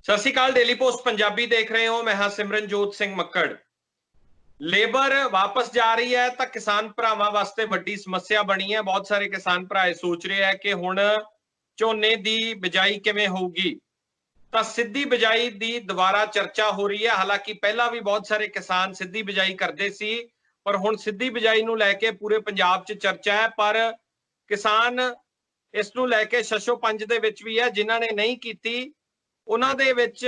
ਸਤਿ ਸ਼੍ਰੀ ਅਕਾਲ। Daily post Punjabi ਦੇਖ ਰਹੇ ਹੋ। ਮੈਂ ਹਾਂ ਸਿਮਰਨਜੋਤ ਸਿੰਘ ਮੱਕੜ। ਲੇਬਰ ਵਾਪਸ ਜਾ ਰਹੀ ਹੈ ਤਾਂ ਕਿਸਾਨ ਭਰਾਵਾਂ ਵਾਸਤੇ ਵੱਡੀ ਸਮੱਸਿਆ ਬਣੀ ਹੈ। ਬਹੁਤ ਸਾਰੇ ਕਿਸਾਨ ਭਰਾ ਇਹ ਸੋਚ ਰਹੇ ਹੈ ਕਿ ਹੁਣ ਝੋਨੇ ਦੀ ਬਿਜਾਈ ਕਿਵੇਂ ਹੋਊਗੀ। ਤਾਂ ਸਿੱਧੀ ਬਿਜਾਈ ਦੀ ਦੁਬਾਰਾ ਚਰਚਾ ਹੋ ਰਹੀ ਹੈ। ਹਾਲਾਂਕਿ ਪਹਿਲਾਂ ਵੀ ਬਹੁਤ ਸਾਰੇ ਕਿਸਾਨ ਸਿੱਧੀ ਬਿਜਾਈ ਕਰਦੇ ਸੀ, ਪਰ ਹੁਣ ਸਿੱਧੀ ਬਿਜਾਈ ਨੂੰ ਲੈ ਕੇ ਪੂਰੇ ਪੰਜਾਬ 'ਚ ਚਰਚਾ ਹੈ। ਪਰ ਕਿਸਾਨ ਇਸ ਨੂੰ ਲੈ ਕੇ ਸ਼ਸ਼ੋ ਪੰਜ ਦੇ ਵਿੱਚ ਵੀ ਹੈ। ਜਿਨ੍ਹਾਂ ਨੇ ਨਹੀਂ ਕੀਤੀ ਉਹਨਾਂ ਦੇ ਵਿੱਚ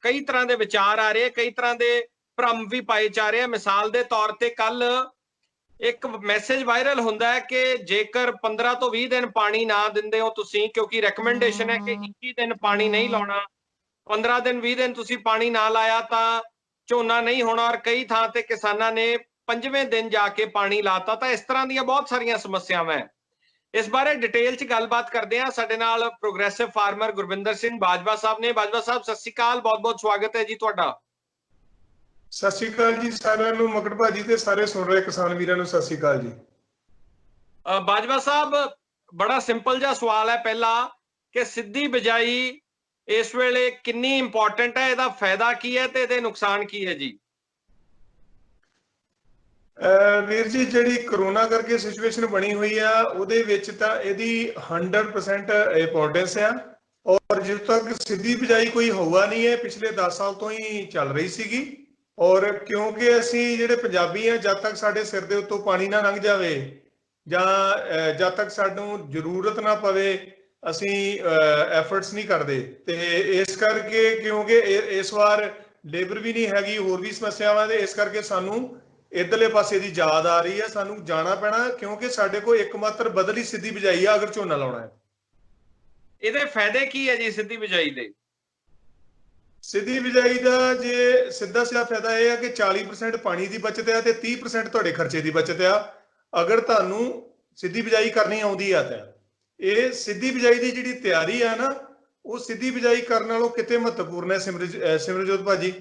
ਕਈ ਤਰ੍ਹਾਂ ਦੇ ਵਿਚਾਰ ਆ ਰਹੇ, ਕਈ ਤਰ੍ਹਾਂ ਦੇ ਭਰਮ ਵੀ ਪਾਏ ਜਾ ਰਹੇ ਆ। ਮਿਸਾਲ ਦੇ ਤੌਰ ਤੇ ਕੱਲ ਇੱਕ ਮੈਸੇਜ ਵਾਇਰਲ ਹੁੰਦਾ ਹੈ ਕਿ ਜੇਕਰ 15 ਤੋਂ 20 ਦਿਨ ਪਾਣੀ ਨਾ ਦਿੰਦੇ ਹੋ ਤੁਸੀਂ, ਕਿਉਂਕਿ ਰეკਮੈਂਡੇਸ਼ਨ ਹੈ ਕਿ 21 ਦਿਨ ਪਾਣੀ ਨਹੀਂ ਲਾਉਣਾ, 15 ਦਿਨ 20 ਦਿਨ ਤੁਸੀਂ ਪਾਣੀ ਨਾ ਲਾਇਆ ਤਾਂ ਝੋਨਾ ਨਹੀਂ ਹੋਣਾ। ਔਰ ਕਈ ਥਾਂ ਤੇ ਕਿਸਾਨਾਂ ਨੇ 5ਵੇਂ ਦਿਨ ਜਾ ਕੇ ਪਾਣੀ ਲਾਤਾ। ਤਾਂ ਇਸ ਤਰ੍ਹਾਂ ਦੀਆਂ ਬਹੁਤ ਸਾਰੀਆਂ ਸਮੱਸਿਆਵਾਂ ਹੈ। ਇਸ ਬਾਰੇ ਡਿਟੇਲ 'ਚ ਗੱਲਬਾਤ ਕਰਦੇ ਹਾਂ। ਸਾਡੇ ਨਾਲ ਪ੍ਰੋਗਰੈਸਿਵ ਫਾਰਮਰ ਗੁਰਵਿੰਦਰ ਸਿੰਘ ਬਾਜਵਾ ਸਾਹਿਬ ਨੇ। ਬਾਜਵਾ ਸਾਹਿਬ ਸਤਿ ਸ਼੍ਰੀ ਅਕਾਲ, ਬਹੁਤ ਬਹੁਤ ਸਵਾਗਤ ਹੈ ਜੀ ਤੁਹਾਡਾ। ਸਤਿ ਸ਼੍ਰੀ ਅਕਾਲ ਜੀ ਸਾਰਿਆਂ ਨੂੰ, ਮੱਕੜ ਭਾਜੀ ਤੇ ਸਾਰੇ ਸੁਣ ਰਹੇ ਕਿਸਾਨ ਵੀਰਾਂ ਨੂੰ ਸਤਿ ਸ਼੍ਰੀ ਅਕਾਲ ਜੀ। ਬਾਜਵਾ ਸਾਹਿਬ, ਬੜਾ ਸਿੰਪਲ ਜਿਹਾ ਸਵਾਲ ਹੈ ਪਹਿਲਾ, ਕਿ ਸਿੱਧੀ ਬਿਜਾਈ ਇਸ ਵੇਲੇ ਕਿੰਨੀ ਇੰਪੋਰਟੈਂਟ ਹੈ, ਇਹਦਾ ਫਾਇਦਾ ਕੀ ਹੈ ਤੇ ਇਹਦੇ ਨੁਕਸਾਨ ਕੀ ਹੈ ਜੀ? ਵੀਰ ਜੀ, ਜਿਹੜੀ ਕਰੋਨਾ ਕਰਕੇ ਸਿਚੁਏਸ਼ਨ ਬਣੀ ਹੋਈ ਆ ਉਹਦੇ ਵਿੱਚ ਤਾਂ ਇਹਦੀ 100% ਇੰਪੋਰਟੈਂਸ ਆ। ਔਰ ਜਦੋਂ ਤੱਕ ਸਿੱਧੀ ਬਿਜਾਈ ਕੋਈ ਹੋਇਆ ਨਹੀਂ ਹੈ, ਪਿਛਲੇ 10 ਸਾਲ ਤੋਂ ਹੀ ਚੱਲ ਰਹੀ ਸੀਗੀ। ਔਰ ਕਿਉਂਕਿ ਅਸੀਂ ਜਿਹੜੇ ਪੰਜਾਬੀ ਆ, ਜਦ ਤੱਕ ਸਾਡੇ ਸਿਰ ਦੇ ਉੱਤੋਂ ਪਾਣੀ ਨਾ ਲੰਘ ਜਾਵੇ ਜਾਂ ਜਦ ਤੱਕ ਸਾਨੂੰ ਜ਼ਰੂਰਤ ਨਾ ਪਵੇ, ਅਸੀਂ ਐਫਰਟਸ ਨਹੀਂ ਕਰਦੇ। ਤੇ ਇਸ ਕਰਕੇ ਕਿਉਂਕਿ ਇਸ ਵਾਰ ਲੇਬਰ ਵੀ ਨਹੀਂ ਹੈਗੀ, ਹੋਰ ਵੀ ਸਮੱਸਿਆਵਾਂ ਦੇ, ਇਸ ਕਰਕੇ ਸਾਨੂੰ ਇਧਰਲੇ ਪਾਸੇ ਦੀ ਯਾਦ ਆ ਰਹੀ ਹੈ। ਸਾਨੂੰ ਜਾਣਾ ਪੈਣਾ ਕਿਉਂਕਿ ਸਾਡੇ ਕੋਲ ਇੱਕਮਾਤਰ ਬਦਲ ਹੀ ਸਿੱਧੀ ਬਿਜਾਈ ਆ ਅਗਰ ਝੋਨਾ ਲਾਉਣਾ ਹੈ। ਇਹਦੇ ਫਾਇਦੇ ਕੀ ਹੈ ਜੀ ਸਿੱਧੀ ਬਿਜਾਈ ਦੇ? ਸਿੱਧੀ ਬਿਜਾਈ ਦਾ ਜੇ ਸਿੱਧਾ ਸਿੱਧਾ ਫਾਇਦਾ ਇਹ ਹੈ ਕਿ 40% ਪਾਣੀ ਦੀ ਬਚਤ ਹੈ ਤੇ 30% ਤੁਹਾਡੇ ਖਰਚੇ ਦੀ ਬਚਤ ਆ। ਅਗਰ ਤੁਹਾਨੂੰ ਸਿੱਧੀ ਬਿਜਾਈ ਕਰਨੀ ਆਉਂਦੀ ਆ ਤਾਂ ਇਹ ਸਿੱਧੀ ਬਿਜਾਈ ਦੀ ਜਿਹੜੀ ਤਿਆਰੀ ਆ ਨਾ, ਉਹ ਸਿੱਧੀ ਬਿਜਾਈ ਕਰਨ ਨਾਲੋਂ ਕਿਤੇ ਮਹੱਤਵਪੂਰਨ ਹੈ। ਸਿਮਰਜੋਤ ਭਾਜੀ,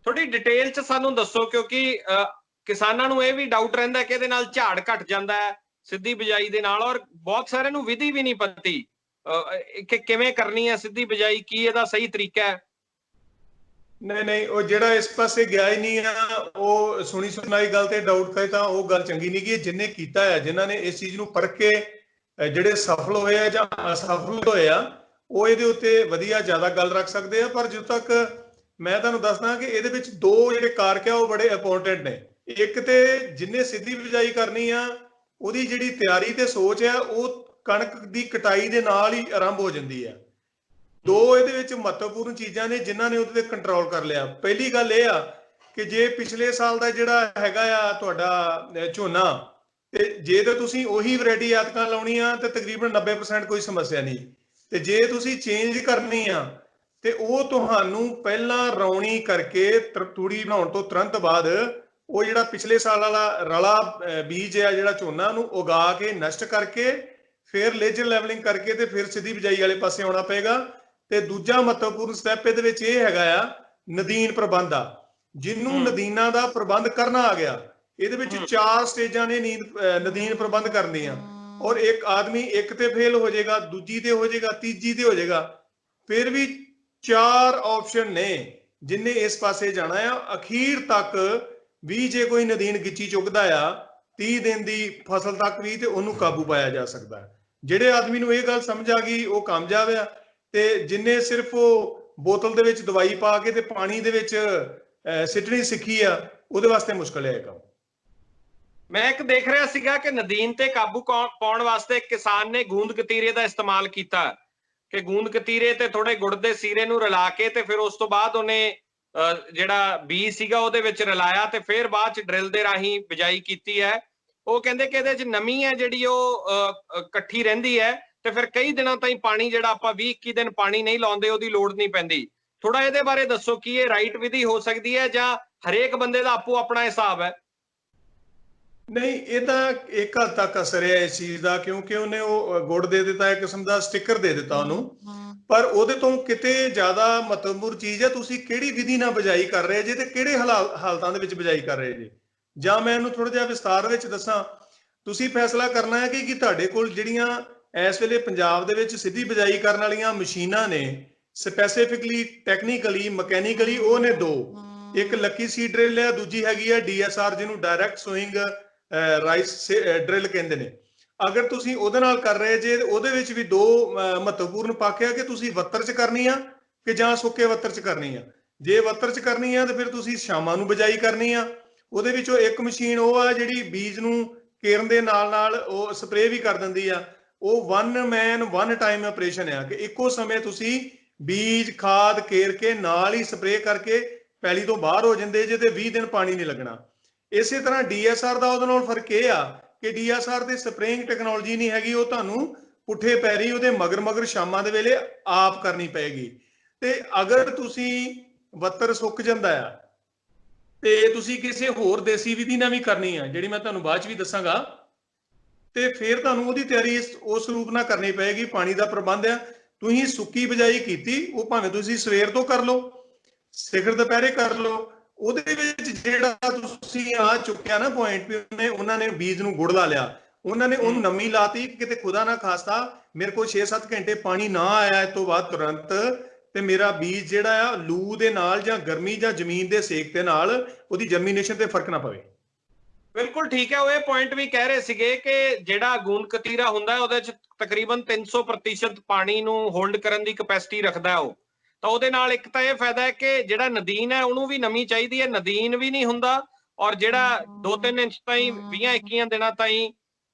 ਥੋੜੀ ਡਿਟੇਲ 'ਚ ਸਾਨੂੰ ਦੱਸੋ, ਕਿਉਂਕਿ ਕਿਸਾਨਾਂ ਨੂੰ ਇਹ ਵੀ ਡਾਊਟ ਰਹਿੰਦਾ ਕਿ ਇਹਦੇ ਨਾਲ ਝਾੜ ਘਟ ਜਾਂਦਾ ਹੈ ਸਿੱਧੀ ਬਿਜਾਈ ਦੇ ਨਾਲ, ਔਰ ਬਹੁਤ ਸਾਰਿਆਂ ਨੂੰ ਵਿਧੀ ਵੀ ਨਹੀਂ ਪਤੀ ਕਿ ਕਿਵੇਂ ਕਰਨੀ ਹੈ ਸਿੱਧੀ ਬਿਜਾਈ, ਕੀ ਇਹਦਾ ਸਹੀ ਤਰੀਕਾ ਹੈ। ਨਹੀਂ, ਉਹ ਜਿਹੜਾ ਇਸ ਪਾਸੇ ਗਿਆ ਹੀ ਨਹੀਂ ਆ, ਉਹ ਸੁਣੀ ਸੁਣਾਈ ਗੱਲ ਤੇ ਡਾਊਟ ਕਰੇ ਤਾਂ ਉਹ ਗੱਲ ਚੰਗੀ ਨਹੀਂ ਗਈ। ਜਿੰਨੇ ਕੀਤਾ ਹੈ, ਜਿਨ੍ਹਾਂ ਨੇ ਇਸ ਚੀਜ਼ ਨੂੰ ਪਰਖ ਕੇ ਜਿਹੜੇ ਸਫਲ ਹੋਏ ਆ ਜਾਂ ਅਸਫਲ ਹੋਏ ਆ, ਉਹ ਇਹਦੇ ਉੱਤੇ ਵਧੀਆ ਜ਼ਿਆਦਾ ਗੱਲ ਰੱਖ ਸਕਦੇ ਆ। ਪਰ ਜਦੋਂ ਤੱਕ ਮੈਂ ਤੁਹਾਨੂੰ ਦੱਸਦਾ ਕਿ ਇਹਦੇ ਵਿੱਚ ਦੋ ਜਿਹੜੇ ਕਾਰਕ ਆ ਉਹ ਬੜੇ ਇੰਪੋਰਟੈਂਟ ਨੇ। ਇੱਕ ਤੇ ਜਿੰਨੇ ਸਿੱਧੀ ਬਿਜਾਈ ਕਰਨੀ ਆ, ਉਹਦੀ ਜਿਹੜੀ ਤਿਆਰੀ ਤੇ ਸੋਚ ਆ ਉਹ ਕਣਕ ਦੀ ਕਟਾਈ ਦੇ ਨਾਲ ਹੀ ਆਰੰਭ ਹੋ ਜਾਂਦੀ ਆ। ਦੋ ਇਹਦੇ ਵਿੱਚ ਮਹੱਤਵਪੂਰਨ ਚੀਜ਼ਾਂ ਨੇ ਜਿਨ੍ਹਾਂ ਨੇ ਉਹਦੇ ਤੇ ਕੰਟਰੋਲ ਕਰ ਲਿਆ। ਪਹਿਲੀ ਗੱਲ ਇਹ ਆ ਕਿ ਜੇ ਪਿਛਲੇ ਸਾਲ ਦਾ ਜਿਹੜਾ ਹੈਗਾ ਆ ਤੁਹਾਡਾ ਝੋਨਾ, ਤੇ ਜੇ ਤਾਂ ਤੁਸੀਂ ਉਹੀ ਵੈਰਾਈਟੀ ਐਤਕਾਂ ਲਾਉਣੀ ਆ ਤੇ ਤਕਰੀਬਨ 90% ਕੋਈ ਸਮੱਸਿਆ ਨਹੀਂ। ਤੇ ਜੇ ਤੁਸੀਂ ਚੇਂਜ ਕਰਨੀ ਆ ਤੇ ਉਹ ਤੁਹਾਨੂੰ ਪਹਿਲਾਂ ਰੌਣੀ ਕਰਕੇ ਤੂੜੀ ਬਣਾਉਣ ਤੋਂ ਤੁਰੰਤ ਬਾਅਦ ਉਹ ਜਿਹੜਾ ਪਿਛਲੇ ਸਾਲ ਵਾਲਾ ਰਲਾ ਬੀਜ ਆ ਜਿਹੜਾ ਝੋਨਾ, ਉਹਨੂੰ ਉਗਾ ਕੇ ਨਸ਼ਟ ਕਰਕੇ ਫਿਰ ਲੇਜ਼ਰ ਲੈਵਲਿੰਗ ਕਰਕੇ ਤੇ ਫਿਰ ਸਿੱਧੀ ਬਿਜਾਈ ਵਾਲੇ ਪਾਸੇ ਆਉਣਾ ਪਏਗਾ। ਤੇ ਦੂਜਾ ਮਹੱਤਵਪੂਰਨ ਸਟੈਪ ਇਹਦੇ ਵਿੱਚ ਇਹ ਹੈਗਾ ਆ ਨਦੀਨ ਪ੍ਰਬੰਧ ਆ। ਜਿਹਨੂੰ ਨਦੀਨਾਂ ਦਾ ਪ੍ਰਬੰਧ ਕਰਨਾ ਆ ਗਿਆ, ਇਹਦੇ ਵਿੱਚ 4 ਸਟੇਜਾਂ ਨੇ ਨਦੀਨ ਪ੍ਰਬੰਧ ਕਰਨੀਆਂ। ਔਰ ਇੱਕ ਆਦਮੀ ਇੱਕ ਤੇ ਫੇਲ ਹੋ ਜਾਏਗਾ, ਦੂਜੀ ਤੇ ਹੋ ਜਾਏਗਾ, ਤੀਜੀ ਤੇ ਹੋ ਜਾਏਗਾ, ਫਿਰ ਵੀ 4 ਆਪਸ਼ਨ ਨੇ ਜਿੰਨੇ ਇਸ ਪਾਸੇ ਜਾਣਾ ਆ। ਅਖੀਰ ਤੱਕ ਵੀ ਜੇ ਕੋਈ ਨਦੀਨ ਗਿੱਚੀ ਚੁੱਕਦਾ ਆ 30 ਦਿਨ ਦੀ ਫਸਲ ਤੱਕ ਵੀ, ਤੇ ਉਹਨੂੰ ਕਾਬੂ ਪਾਇਆ ਜਾ ਸਕਦਾ। ਜਿਹੜੇ ਆਦਮੀ ਨੂੰ ਇਹ ਗੱਲ ਸਮਝ ਆ ਗਈ ਉਹ ਕਾਮਯਾਬ ਆ, ਤੇ ਜਿੰਨੇ ਸਿਰਫ ਉਹ ਬੋਤਲ ਦੇ ਵਿੱਚ ਦਵਾਈ ਪਾ ਕੇ ਤੇ ਪਾਣੀ ਦੇ ਵਿੱਚ ਸਿੱਟਣੀ ਸਿੱਖੀ ਆ, ਉਹਦੇ ਵਾਸਤੇ ਮੁਸ਼ਕਲ ਹੈ ਇਹ ਕੰਮ। ਮੈਂ ਇੱਕ ਦੇਖ ਰਿਹਾ ਸੀਗਾ ਕਿ ਨਦੀਨ ਤੇ ਕਾਬੂ ਪਾਉਣ ਵਾਸਤੇ ਕਿਸਾਨ ਨੇ ਗੂੰਦ ਕਤੀਰੇ ਦਾ ਇਸਤੇਮਾਲ ਕੀਤਾ, ਕਿ ਗੂੰਦ ਕਤੀਰੇ ਤੇ ਥੋੜੇ ਗੁੜ ਦੇ ਸੀਰੇ ਨੂੰ ਰਲਾ ਕੇ ਤੇ ਫਿਰ ਉਸ ਤੋਂ ਬਾਅਦ ਉਹਨੇ ਜਿਹੜਾ ਬੀਜ ਸੀਗਾ ਉਹਦੇ ਵਿੱਚ ਰਲਾਇਆ ਤੇ ਫਿਰ ਬਾਅਦ ਚ ਡਰਿਲ ਦੇ ਰਾਹੀਂ ਬਿਜਾਈ ਕੀਤੀ ਹੈ। ਉਹ ਕਹਿੰਦੇ ਕਿ ਇਹਦੇ ਚ ਨਮੀ ਹੈ ਜਿਹੜੀ ਉਹ ਇਕੱਠੀ ਰਹਿੰਦੀ ਹੈ ਤੇ ਫਿਰ ਕਈ ਦਿਨਾਂ ਤਾਈਂ ਪਾਣੀ ਜਿਹੜਾ ਆਪਾਂ 20-21 ਦਿਨ ਪਾਣੀ ਨਹੀਂ ਲਾਉਂਦੇ ਉਹਦੀ ਲੋੜ ਨਹੀਂ ਪੈਂਦੀ। ਥੋੜਾ ਇਹਦੇ ਬਾਰੇ ਦੱਸੋ, ਕੀ ਇਹ ਰਾਈਟ ਵਿਧੀ ਹੋ ਸਕਦੀ ਹੈ ਜਾਂ ਹਰੇਕ ਬੰਦੇ ਦਾ ਆਪੋ ਆਪਣਾ ਹਿਸਾਬ ਹੈ? ਨਹੀਂ, ਇਹ ਤਾਂ ਇੱਕ ਹੱਦ ਤੱਕ ਅਸਰ ਹੈ ਇਸ ਚੀਜ਼ ਦਾ, ਕਿਉਂਕਿ ਉਹਨੇ ਉਹ ਗੁੜ ਦੇ ਦਿੱਤਾ, ਇੱਕ ਕਿਸਮ ਦਾ ਸਟਿੱਕਰ ਦੇ ਦਿੱਤਾ ਉਹਨੂੰ। ਪਰ ਉਹਦੇ ਤੋਂ ਕਿਤੇ ਜ਼ਿਆਦਾ ਮਹੱਤਵਪੂਰਨ ਚੀਜ਼ ਹੈ ਤੁਸੀਂ ਕਿਹੜੀ ਵਿਧੀ ਨਾਲ ਬਿਜਾਈ ਕਰ ਰਹੇ ਜੇ ਤੇ ਕਿਹੜੇ ਹਾਲਾਤਾਂ ਦੇ ਵਿੱਚ ਬਿਜਾਈ ਕਰ ਰਹੇ ਜੇ। ਜਾਂ ਮੈਂ ਇਹਨੂੰ ਥੋੜਾ ਜਿਹਾ ਵਿਸਤਾਰ ਵਿੱਚ ਦੱਸਾਂ। ਤੁਸੀਂ ਫੈਸਲਾ ਕਰਨਾ ਹੈ ਕਿ ਤੁਹਾਡੇ ਕੋਲ ਜਿਹੜੀਆਂ ਇਸ ਵੇਲੇ ਪੰਜਾਬ ਦੇ ਵਿੱਚ ਸਿੱਧੀ ਬਿਜਾਈ ਕਰਨ ਵਾਲੀਆਂ ਮਸ਼ੀਨਾਂ ਨੇ, ਸਪੈਸੀਫਿਕਲੀ ਟੈਕਨੀਕਲੀ ਮਕੈਨੀਕਲੀ, ਉਹ ਨੇ ਦੋ। ਇੱਕ ਲੱਕੀ ਸੀਡ ਡਰਿਲ ਹੈ, ਦੂਜੀ ਹੈਗੀ ਹੈ DSR, ਜਿਹਨੂੰ ਡਾਇਰੈਕਟ ਸੋਇੰਗ ਰਾਈਸ ਡਰਿਲ ਕਹਿੰਦੇ ਨੇ। ਅਗਰ ਤੁਸੀਂ ਉਹਦੇ ਨਾਲ ਕਰ ਰਹੇ ਜੇ, ਉਹਦੇ ਵਿੱਚ ਵੀ ਦੋ ਮਹੱਤਵਪੂਰਨ ਪੱਖ ਆ ਕਿ ਤੁਸੀਂ ਵੱਤਰ 'ਚ ਕਰਨੀ ਆ ਕਿ ਜਾਂ ਸੁੱਕੇ ਵੱਤਰ 'ਚ ਕਰਨੀ ਆ। ਜੇ ਵੱਤਰ 'ਚ ਕਰਨੀ ਆ ਤੇ ਫਿਰ ਤੁਸੀਂ ਸ਼ਾਮਾਂ ਨੂੰ ਬਿਜਾਈ ਕਰਨੀ ਆ। ਉਹਦੇ ਵਿੱਚੋਂ ਇੱਕ ਮਸ਼ੀਨ ਉਹ ਆ ਜਿਹੜੀ ਬੀਜ ਨੂੰ ਕੇਰਨ ਦੇ ਨਾਲ ਨਾਲ ਉਹ ਸਪਰੇਅ ਵੀ ਕਰ ਦਿੰਦੀ ਆ। ਉਹ one man one time operation ਆ ਕਿ ਇੱਕੋ ਸਮੇਂ ਤੁਸੀਂ ਬੀਜ ਖਾਦ ਕੇਰ ਕੇ ਨਾਲ ਹੀ ਸਪਰੇਅ ਕਰਕੇ ਪੈਲੀ ਤੋਂ ਬਾਹਰ ਹੋ ਜਾਂਦੇ ਜੇ, ਤੇ 20 ਦਿਨ ਪਾਣੀ ਨਹੀਂ ਲੱਗਣਾ। ਇਸੇ ਤਰ੍ਹਾਂ DSR ਦਾ ਉਹਦੇ ਨਾਲ ਫਰਕ ਇਹ ਆ ਕਿ DSR ਤੇ ਸਪਰੇਇੰਗ ਟੈਕਨੋਲੋਜੀ ਨਹੀਂ ਹੈਗੀ, ਉਹ ਤੁਹਾਨੂੰ ਪੁੱਠੇ ਪੈਰੀ ਉਹਦੇ ਮਗਰ ਸ਼ਾਮਾਂ ਦੇ ਵੇਲੇ ਆਪ ਕਰਨੀ ਪਏਗੀ। ਤੇ ਅਗਰ ਤੁਸੀਂ ਵੱਤਰ ਸੁੱਕ ਜਾਂਦਾ ਆ ਤੇ ਤੁਸੀਂ ਕਿਸੇ ਹੋਰ ਦੇਸੀ ਵਿਧੀ ਨਾਲ ਵੀ ਕਰਨੀ ਆ, ਜਿਹੜੀ ਮੈਂ ਤੁਹਾਨੂੰ ਬਾਅਦ ਚ ਵੀ ਦੱਸਾਂਗਾ, ਤੇ ਫਿਰ ਤੁਹਾਨੂੰ ਉਹਦੀ ਤਿਆਰੀ ਉਸ ਰੂਪ ਨਾਲ ਕਰਨੀ ਪਏਗੀ। ਪਾਣੀ ਦਾ ਪ੍ਰਬੰਧ ਆ। ਤੁਸੀਂ ਸੁੱਕੀ ਬਿਜਾਈ ਕੀਤੀ, ਉਹ ਭਾਵੇਂ ਤੁਸੀਂ ਸਵੇਰ ਤੋਂ ਕਰ ਲਓ, ਸਿਖਰ ਦੁਪਹਿਰੇ ਕਰ ਲਓ, ਉਹਦੇ ਵਿੱਚ ਜਿਹੜਾ ਤੁਸੀਂ ਆ ਚੁੱਕਿਆ ਨਾ ਪੁਆਇੰਟ ਵੀ ਉਹਨਾਂ ਨੇ ਬੀਜ ਨੂੰ ਗੁੜ ਲਾ ਲਿਆ, ਉਹਨਾਂ ਨੇ ਉਹਨੂੰ ਨਮੀ ਲਾਤੀ, ਕਿਤੇ ਖੁਦਾ ਨਾ ਖਾਸਤਾ ਮੇਰੇ ਕੋਲ 6-7 ਘੰਟੇ ਪਾਣੀ ਨਾ ਆਇਆ ਇਸ ਤੋਂ ਬਾਅਦ ਤੁਰੰਤ, ਤੇ ਮੇਰਾ ਬੀਜ ਜਿਹੜਾ ਆ ਲੂ ਦੇ ਨਾਲ ਜਾਂ ਗਰਮੀ ਜਾਂ ਜ਼ਮੀਨ ਦੇ ਸੇਕ ਦੇ ਨਾਲ ਉਹਦੀ ਜਰਮੀਨੇਸ਼ਨ ਤੇ ਫਰਕ ਨਾ ਪਵੇ। ਬਿਲਕੁਲ ਠੀਕ ਹੈ। ਉਹ ਇਹ ਪੁਆਇੰਟ ਵੀ ਕਹਿ ਰਹੇ ਸੀਗੇ ਕਿ ਜਿਹੜਾ ਗੂੰਦ ਕਤੀਰਾ ਹੁੰਦਾ ਹੈ ਉਹਦੇ ਚ ਤਕਰੀਬਨ 300% ਪਾਣੀ ਨੂੰ ਹੋਲਡ ਕਰਨ ਦੀ ਕਪੈਸਿਟੀ ਰੱਖਦਾ ਉਹ। ਤਾਂ ਉਹਦੇ ਨਾਲ ਇੱਕ ਤਾਂ ਇਹ ਫਾਇਦਾ ਹੈ ਕਿ ਜਿਹੜਾ ਨਦੀਨ ਹੈ ਉਹਨੂੰ ਵੀ ਨਮੀ ਚਾਹੀਦੀ ਹੈ, ਨਦੀਨ ਵੀ ਨਹੀਂ ਹੁੰਦਾ, ਔਰ ਜਿਹੜਾ 2-3 ਇੰਚ ਤਾਈਂ 20-21 ਦਿਨਾਂ ਤਾਈਂ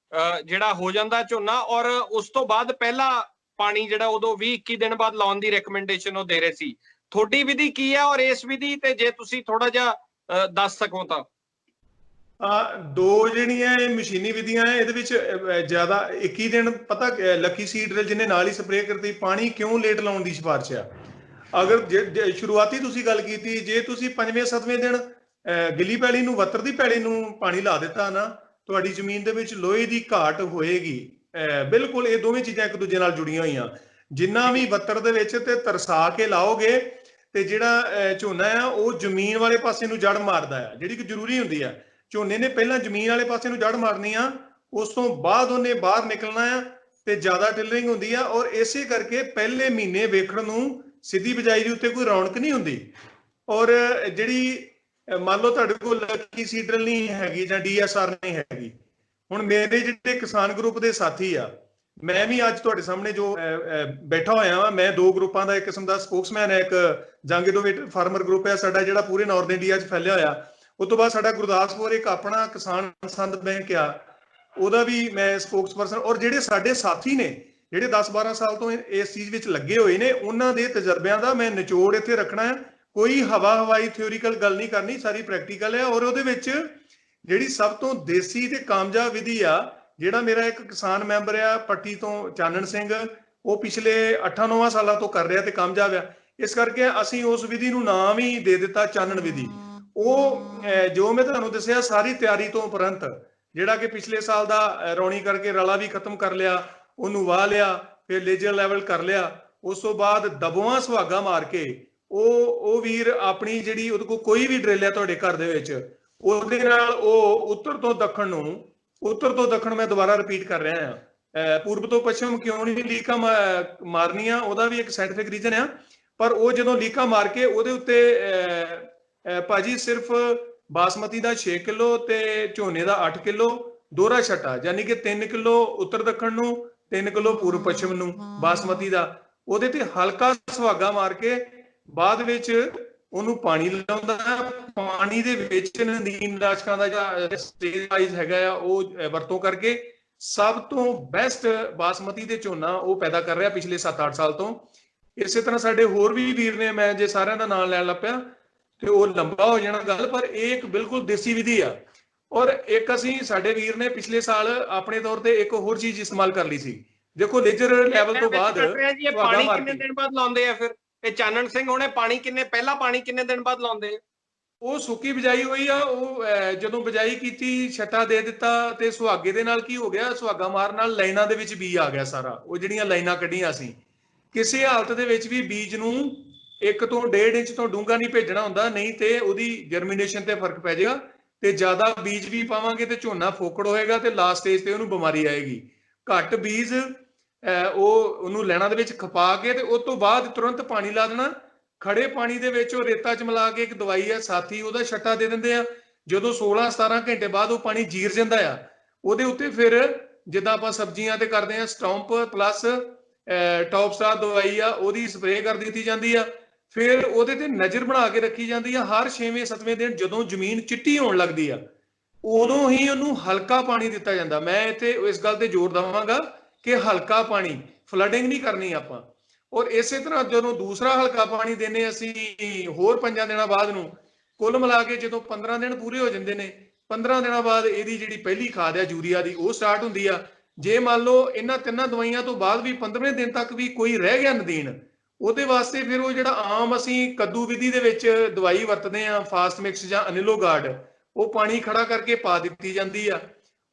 ਜਿਹੜਾ ਹੋ ਜਾਂਦਾ ਝੋਨਾ। ਔਰ ਉਸ ਤੋਂ ਬਾਅਦ ਪਹਿਲਾ ਪਾਣੀ ਜਿਹੜਾ ਉਦੋਂ 20-21 ਦਿਨ ਬਾਅਦ ਲਾਉਣ ਦੀ ਰეკਮੈਂਡੇਸ਼ਨ ਉਹ ਦੇ ਰਹੇ ਸੀ। ਤੁਹਾਡੀ ਵਿਧੀ ਕੀ ਹੈ ਔਰ ਇਸ ਵਿਧੀ ਤੇ ਜੇ ਤੁਸੀਂ ਥੋੜਾ ਜਿਹਾ ਦੱਸ ਸਕੋ ਤਾਂ। ਦੋ ਜਿਹੜੀਆਂ ਇਹ ਮਸ਼ੀਨੀ ਵਿਧੀਆਂ ਹੈ, ਇਹਦੇ ਵਿੱਚ ਜ਼ਿਆਦਾ 21 ਦਿਨ ਪਤਾ ਲੱਕੀ ਸੀਡ ਡਰਿਲ ਜਿਹਨੇ ਨਾਲ ਹੀ ਸਪਰੇਅ ਕਰਤੀ। ਪਾਣੀ ਕਿਉਂ ਲੇਟ ਲਾਉਣ ਦੀ ਸਿਫਾਰਿਸ਼ ਆ? ਅਗਰ ਸ਼ੁਰੂਆਤੀ ਤੁਸੀਂ ਗੱਲ ਕੀਤੀ, ਜੇ ਤੁਸੀਂ 5ਵੇਂ-7ਵੇਂ ਦਿਨ ਗਿੱਲੀ ਪੈਲੀ ਨੂੰ, ਵੱਤਰ ਦੀ ਪੈਲੀ ਨੂੰ ਪਾਣੀ ਲਾ ਦਿੱਤਾ ਨਾ, ਤੁਹਾਡੀ ਜ਼ਮੀਨ ਦੇ ਵਿੱਚ ਲੋਹੇ ਦੀ ਘਾਟ ਹੋਏਗੀ। ਬਿਲਕੁਲ ਇਹ ਦੋਵੇਂ ਚੀਜ਼ਾਂ ਇੱਕ ਦੂਜੇ ਨਾਲ ਜੁੜੀਆਂ ਹੋਈਆਂ। ਜਿੰਨਾ ਵੀ ਵੱਤਰ ਦੇ ਵਿੱਚ ਤੇ ਤਰਸਾ ਕੇ ਲਾਓਗੇ ਤੇ ਜਿਹੜਾ ਝੋਨਾ ਆ ਉਹ ਜ਼ਮੀਨ ਵਾਲੇ ਪਾਸੇ ਨੂੰ ਜੜ ਮਾਰਦਾ ਆ, ਜਿਹੜੀ ਕਿ ਜ਼ਰੂਰੀ ਹੁੰਦੀ ਆ। ਝੋਨੇ ਨੇ ਪਹਿਲਾਂ ਜ਼ਮੀਨ ਵਾਲੇ ਪਾਸੇ ਨੂੰ ਜੜ ਮਾਰਨੀ ਆ, ਉਸ ਤੋਂ ਬਾਅਦ ਉਹਨੇ ਬਾਹਰ ਨਿਕਲਣਾ ਆ ਤੇ ਜ਼ਿਆਦਾ ਟਿਲਰਿੰਗ ਹੁੰਦੀ ਆ। ਔਰ ਇਸੇ ਕਰਕੇ ਪਹਿਲੇ ਮਹੀਨੇ ਵੇਖਣ ਨੂੰ ਸਿੱਧੀ ਬਿਜਾਈ ਦੇ ਉੱਤੇ ਕੋਈ ਰੌਣਕ ਨਹੀਂ ਹੁੰਦੀ। ਔਰ ਜਿਹੜੀ ਮੰਨ ਲਓ ਤੁਹਾਡੇ ਕੋਲ ਲੱਕੀ ਸੀਡ ਡਰਿਲ ਨਹੀਂ ਹੈਗੀ ਜਾਂ DSR ਨਹੀਂ ਹੈਗੀ, ਹੁਣ ਮੇਰੇ ਜਿਹੜੇ ਕਿਸਾਨ ਗਰੁੱਪ ਦੇ ਸਾਥੀ ਆ, ਮੈਂ ਵੀ ਅੱਜ ਤੁਹਾਡੇ ਸਾਹਮਣੇ ਜੋ ਬੈਠਾ ਹੋਇਆ ਵਾਂ, ਮੈਂ ਦੋ ਗਰੁੱਪਾਂ ਦਾ ਇੱਕ ਕਿਸਮ ਦਾ ਸਪੋਕਸਮੈਨ ਹੈ। ਇੱਕ ਜੰਗ ਇਨੋਵੇਟਰ ਫਾਰਮਰ ਗਰੁੱਪ ਹੈ ਸਾਡਾ, ਜਿਹੜਾ ਪੂਰੇ ਨਾਰਥ ਇੰਡੀਆ 'ਚ ਫੈਲਿਆ ਹੋਇਆ। ਉਸ ਤੋਂ ਬਾਅਦ ਸਾਡਾ ਗੁਰਦਾਸਪੁਰ ਇੱਕ ਆਪਣਾ ਕਿਸਾਨ ਸੰਦ ਬੈਂਕ ਆ, ਉਹਦਾ ਵੀ ਮੈਂ ਸਪੋਕਸਪਰਸਨ। ਔਰ ਜਿਹੜੇ ਸਾਡੇ ਸਾਥੀ ਨੇ ਜਿਹੜੇ 10-12 ਸਾਲ ਤੋਂ ਇਸ ਚੀਜ਼ ਵਿੱਚ ਲੱਗੇ ਹੋਏ ਨੇ, ਉਹਨਾਂ ਦੇ ਤਜਰਬਿਆਂ ਦਾ ਮੈਂ ਨਿਚੋੜ ਇੱਥੇ ਰੱਖਣਾ ਹੈ। ਕੋਈ ਹਵਾਈ ਥਿਓਰੀਕਲ ਗੱਲ ਨਹੀਂ ਕਰਨੀ, ਸਾਰੀ ਪ੍ਰੈਕਟੀਕਲ ਹੈ। ਔਰ ਉਹਦੇ ਵਿੱਚ ਜਿਹੜੀ ਸਭ ਤੋਂ ਦੇਸੀ ਤੇ ਕਾਮਯਾਬ ਵਿਧੀ ਆ, ਜਿਹੜਾ ਮੇਰਾ ਇੱਕ ਕਿਸਾਨ ਮੈਂਬਰ ਆ ਪੱਟੀ ਤੋਂ, ਚਾਨਣ ਸਿੰਘ, ਉਹ ਪਿਛਲੇ 8-9 ਸਾਲਾਂ ਤੋਂ ਕਰ ਰਿਹਾ ਤੇ ਕਾਮਯਾਬ ਆ। ਇਸ ਕਰਕੇ ਅਸੀਂ ਉਸ ਵਿਧੀ ਨੂੰ ਨਾਮ ਹੀ ਦੇ ਦਿੱਤਾ ਚਾਨਣ ਵਿਧੀ। ਉਹ ਜੋ ਮੈਂ ਤੁਹਾਨੂੰ ਦੱਸਿਆ ਸਾਰੀ ਤਿਆਰੀ ਤੋਂ ਉਪਰੰਤ, ਜਿਹੜਾ ਕਿ ਪਿਛਲੇ ਸਾਲ ਦਾ ਰੌਣੀ ਕਰਕੇ ਰਲਾ ਵੀ ਖਤਮ ਕਰ ਲਿਆ, ਉਹਨੂੰ ਵਾਹ ਲਿਆ, ਫਿਰ ਲੇਜਰ ਲੈਵਲ ਕਰ ਲਿਆ, ਉਸ ਤੋਂ ਬਾਅਦ ਦਬੋਆਂ ਸੁਹਾਗਾ ਮਾਰ ਕੇ ਉਹ ਵੀਰ ਆਪਣੀ ਜਿਹੜੀ ਉਹਦੇ ਕੋਲ ਕੋਈ ਵੀ ਡਰਿਲ ਹੈ ਤੁਹਾਡੇ ਘਰ ਦੇ ਵਿੱਚ, ਉਹਦੇ ਨਾਲ ਉਹ ਉੱਤਰ ਤੋਂ ਦੱਖਣ ਮੈਂ ਦੁਬਾਰਾ ਰਿਪੀਟ ਕਰ ਰਿਹਾ ਹਾਂ, ਪੂਰਬ ਤੋਂ ਪੱਛਮ ਕਿਉਂ ਨਹੀਂ ਲੀਕਾਂ ਮਾਰਨੀਆਂ, ਉਹਦਾ ਵੀ ਇੱਕ ਸਾਇੰਟੀਫਿਕ ਰੀਜ਼ਨ ਆ। ਪਰ ਉਹ ਜਦੋਂ ਲੀਕਾਂ ਮਾਰ ਕੇ ਉਹਦੇ ਉੱਤੇ ਭਾਜੀ ਸਿਰਫ ਬਾਸਮਤੀ ਦਾ 6 ਕਿਲੋ ਤੇ ਝੋਨੇ ਦਾ 8 ਕਿਲੋ ਦੋਹਰਾ ਛੱਟਾ, ਯਾਨੀ ਕਿ 3 ਕਿਲੋ ਉੱਤਰ ਦੱਖਣ ਨੂੰ, 3 ਕਿਲੋ ਪੂਰਬ ਪੱਛਮ ਨੂੰ ਬਾਸਮਤੀ ਦਾ, ਉਹਦੇ ਤੇ ਹਲਕਾ ਸੁਹਾਗਾ ਮਾਰ ਕੇ ਬਾਅਦ ਵਿੱਚ ਉਹਨੂੰ ਪਾਣੀ ਲਾਉਂਦਾ। ਪਾਣੀ ਦੇ ਵਿੱਚ ਨਦੀਨ ਨਾਸ਼ਕਾਂ ਦਾ ਜਿਹੜਾ ਸਟੇਜ ਹੈਗਾ ਆ, ਉਹ ਵਰਤੋਂ ਕਰਕੇ ਸਭ ਤੋਂ ਬੈਸਟ ਬਾਸਮਤੀ ਦੇ ਝੋਨਾ ਉਹ ਪੈਦਾ ਕਰ ਰਿਹਾ ਪਿਛਲੇ 7-8 ਸਾਲ ਤੋਂ। ਇਸੇ ਤਰ੍ਹਾਂ ਸਾਡੇ ਹੋਰ ਵੀ ਵੀਰ ਨੇ, ਮੈਂ ਜੇ ਸਾਰਿਆਂ ਦਾ ਨਾਮ ਲੈਣ ਲੱਗ ਪਿਆ ਤੇ ਉਹ ਲੰਬਾ ਹੋ ਜਾਣਾ ਗੱਲ, ਪਰ ਇਹ ਇੱਕ ਬਿਲਕੁਲ ਦੇਸੀ ਵਿਧੀ ਆ। ਔਰ ਇੱਕ ਅਸੀਂ ਸਾਡੇ ਵੀਰ ਨੇ ਪਿਛਲੇ ਸਾਲ ਆਪਣੇ ਤੌਰ ਤੇ ਇੱਕ ਹੋਰ ਚੀਜ਼ ਇਸਤੇਮਾਲ ਕਰ ਲਈ ਸੀ। ਦੇਖੋ ਲੇਜਰ ਲੈਵਲ ਤੋਂ ਬਾਅਦ ਪਾਣੀ ਕਿੰਨੇ ਦਿਨ ਬਾਅਦ ਲਾਉਂਦੇ ਆ ਫਿਰ ਇਹ ਚਾਨਣ ਸਿੰਘ ਹੁਣੇ? ਪਾਣੀ ਕਿੰਨੇ ਦਿਨ ਬਾਅਦ ਲਾਉਂਦੇ ਆ? ਉਹ ਸੁੱਕੀ ਬਿਜਾਈ ਹੋਈ ਆ, ਉਹ ਜਦੋਂ ਬਿਜਾਈ ਕੀਤੀ ਛੱਟਾ ਦੇ ਦਿੱਤਾ ਤੇ ਸੁਹਾਗੇ ਦੇ ਨਾਲ ਕੀ ਹੋ ਗਿਆ, ਸੁਹਾਗਾ ਮਾਰਨ ਨਾਲ ਲਾਈਨਾਂ ਦੇ ਵਿੱਚ ਬੀਜ ਆ ਗਿਆ ਸਾਰਾ। ਉਹ ਜਿਹੜੀਆਂ ਲਾਈਨਾਂ ਕੱਢੀਆਂ ਸੀ, ਕਿਸੇ ਹਾਲਤ ਦੇ ਵਿੱਚ ਵੀ ਬੀਜ ਨੂੰ 1 ਤੋਂ 1.5 ਇੰਚ ਤੋਂ ਡੂੰਘਾ ਨਹੀਂ ਭੇਜਣਾ ਹੁੰਦਾ, ਨਹੀਂ ਤੇ ਉਹਦੀ ਜਰਮੀਨੇਸ਼ਨ ਤੇ ਫਰਕ ਪੈ ਜਾਏਗਾ। ਤੇ ਜ਼ਿਆਦਾ ਬੀਜ ਵੀ ਪਾਵਾਂਗੇ ਤੇ ਝੋਨਾ ਫੋਕੜ ਹੋਏਗਾ ਤੇ ਲਾਸਟ ਸਟੇਜ ਤੇ ਉਹਨੂੰ ਬਿਮਾਰੀ ਆਏਗੀ। ਘੱਟ ਬੀਜ ਉਹਨੂੰ ਲੈਣਾ ਦੇ ਵਿੱਚ ਖਪਾ ਕੇ ਤੇ ਉਸ ਤੋਂ ਬਾਅਦ ਤੁਰੰਤ ਪਾਣੀ ਲਾ ਦੇਣਾ। ਖੜੇ ਪਾਣੀ ਦੇ ਵਿੱਚ ਉਹ ਰੇਤਾ ਚ ਮਿਲਾ ਕੇ ਇੱਕ ਦਵਾਈ ਆ ਸਾਥੀ, ਉਹਦਾ ਛੱਟਾ ਦੇ ਦਿੰਦੇ ਆ। ਜਦੋਂ 16-17 ਘੰਟੇ ਬਾਅਦ ਉਹ ਪਾਣੀ ਜੀਰ ਜਾਂਦਾ ਆ, ਉਹਦੇ ਉੱਤੇ ਫਿਰ ਜਿੱਦਾਂ ਆਪਾਂ ਸਬਜ਼ੀਆਂ ਤੇ ਕਰਦੇ ਆ ਸਟੌਂਪ ਪਲੱਸ ਟੌਪ ਸਟਾਰ ਦਵਾਈ ਆ, ਉਹਦੀ ਸਪਰੇਅ ਕਰ ਦਿੱਤੀ ਜਾਂਦੀ ਆ। ਫਿਰ ਉਹਦੇ ਤੇ ਨਜ਼ਰ ਬਣਾ ਕੇ ਰੱਖੀ ਜਾਂਦੀ ਆ। ਹਰ 6ਵੇਂ-7ਵੇਂ ਦਿਨ ਜਦੋਂ ਜ਼ਮੀਨ ਚਿੱਟੀ ਹੋਣ ਲੱਗਦੀ ਆ, ਉਦੋਂ ਹੀ ਉਹਨੂੰ ਹਲਕਾ ਪਾਣੀ ਦਿੱਤਾ ਜਾਂਦਾ। ਮੈਂ ਇੱਥੇ ਇਸ ਗੱਲ ਤੇ ਜ਼ੋਰ ਦੇਵਾਂਗਾ ਕਿ ਹਲਕਾ ਪਾਣੀ, ਫਲੱਡਿੰਗ ਨਹੀਂ ਕਰਨੀ ਆਪਾਂ। ਔਰ ਇਸੇ ਤਰ੍ਹਾਂ ਜਦੋਂ ਦੂਸਰਾ ਹਲਕਾ ਪਾਣੀ ਦਿੰਨੇ ਅਸੀਂ ਹੋਰ 5 ਦਿਨਾਂ ਬਾਅਦ ਨੂੰ, ਕੁੱਲ ਮਿਲਾ ਕੇ ਜਦੋਂ 15 ਦਿਨ ਪੂਰੇ ਹੋ ਜਾਂਦੇ ਨੇ, 15 ਦਿਨਾਂ ਬਾਅਦ ਇਹਦੀ ਜਿਹੜੀ ਪਹਿਲੀ ਖਾਦ ਹੈ ਯੂਰੀਆ ਦੀ, ਉਹ ਸਟਾਰਟ ਹੁੰਦੀ ਆ। ਜੇ ਮੰਨ ਲਓ ਇਹਨਾਂ 3 ਦਵਾਈਆਂ ਤੋਂ ਬਾਅਦ ਵੀ 15ਵੇਂ ਦਿਨ ਤੱਕ ਵੀ ਕੋਈ ਰਹਿ ਗਿਆ ਨਦੀਨ, ਉਹਦੇ ਵਾਸਤੇ ਫਿਰ ਉਹ ਜਿਹੜਾ ਆਮ ਅਸੀਂ ਕੱਦੂ ਵਿਧੀ ਦੇ ਵਿੱਚ ਦਵਾਈ ਵਰਤਦੇ ਆ ਫਾਸਟ ਮਿਕਸ ਜਾਂ ਅਨਿਲੋਗਾਰਡ, ਉਹ ਪਾਣੀ ਖੜਾ ਕਰਕੇ ਪਾ ਦਿੱਤੀ ਜਾਂਦੀ ਆ।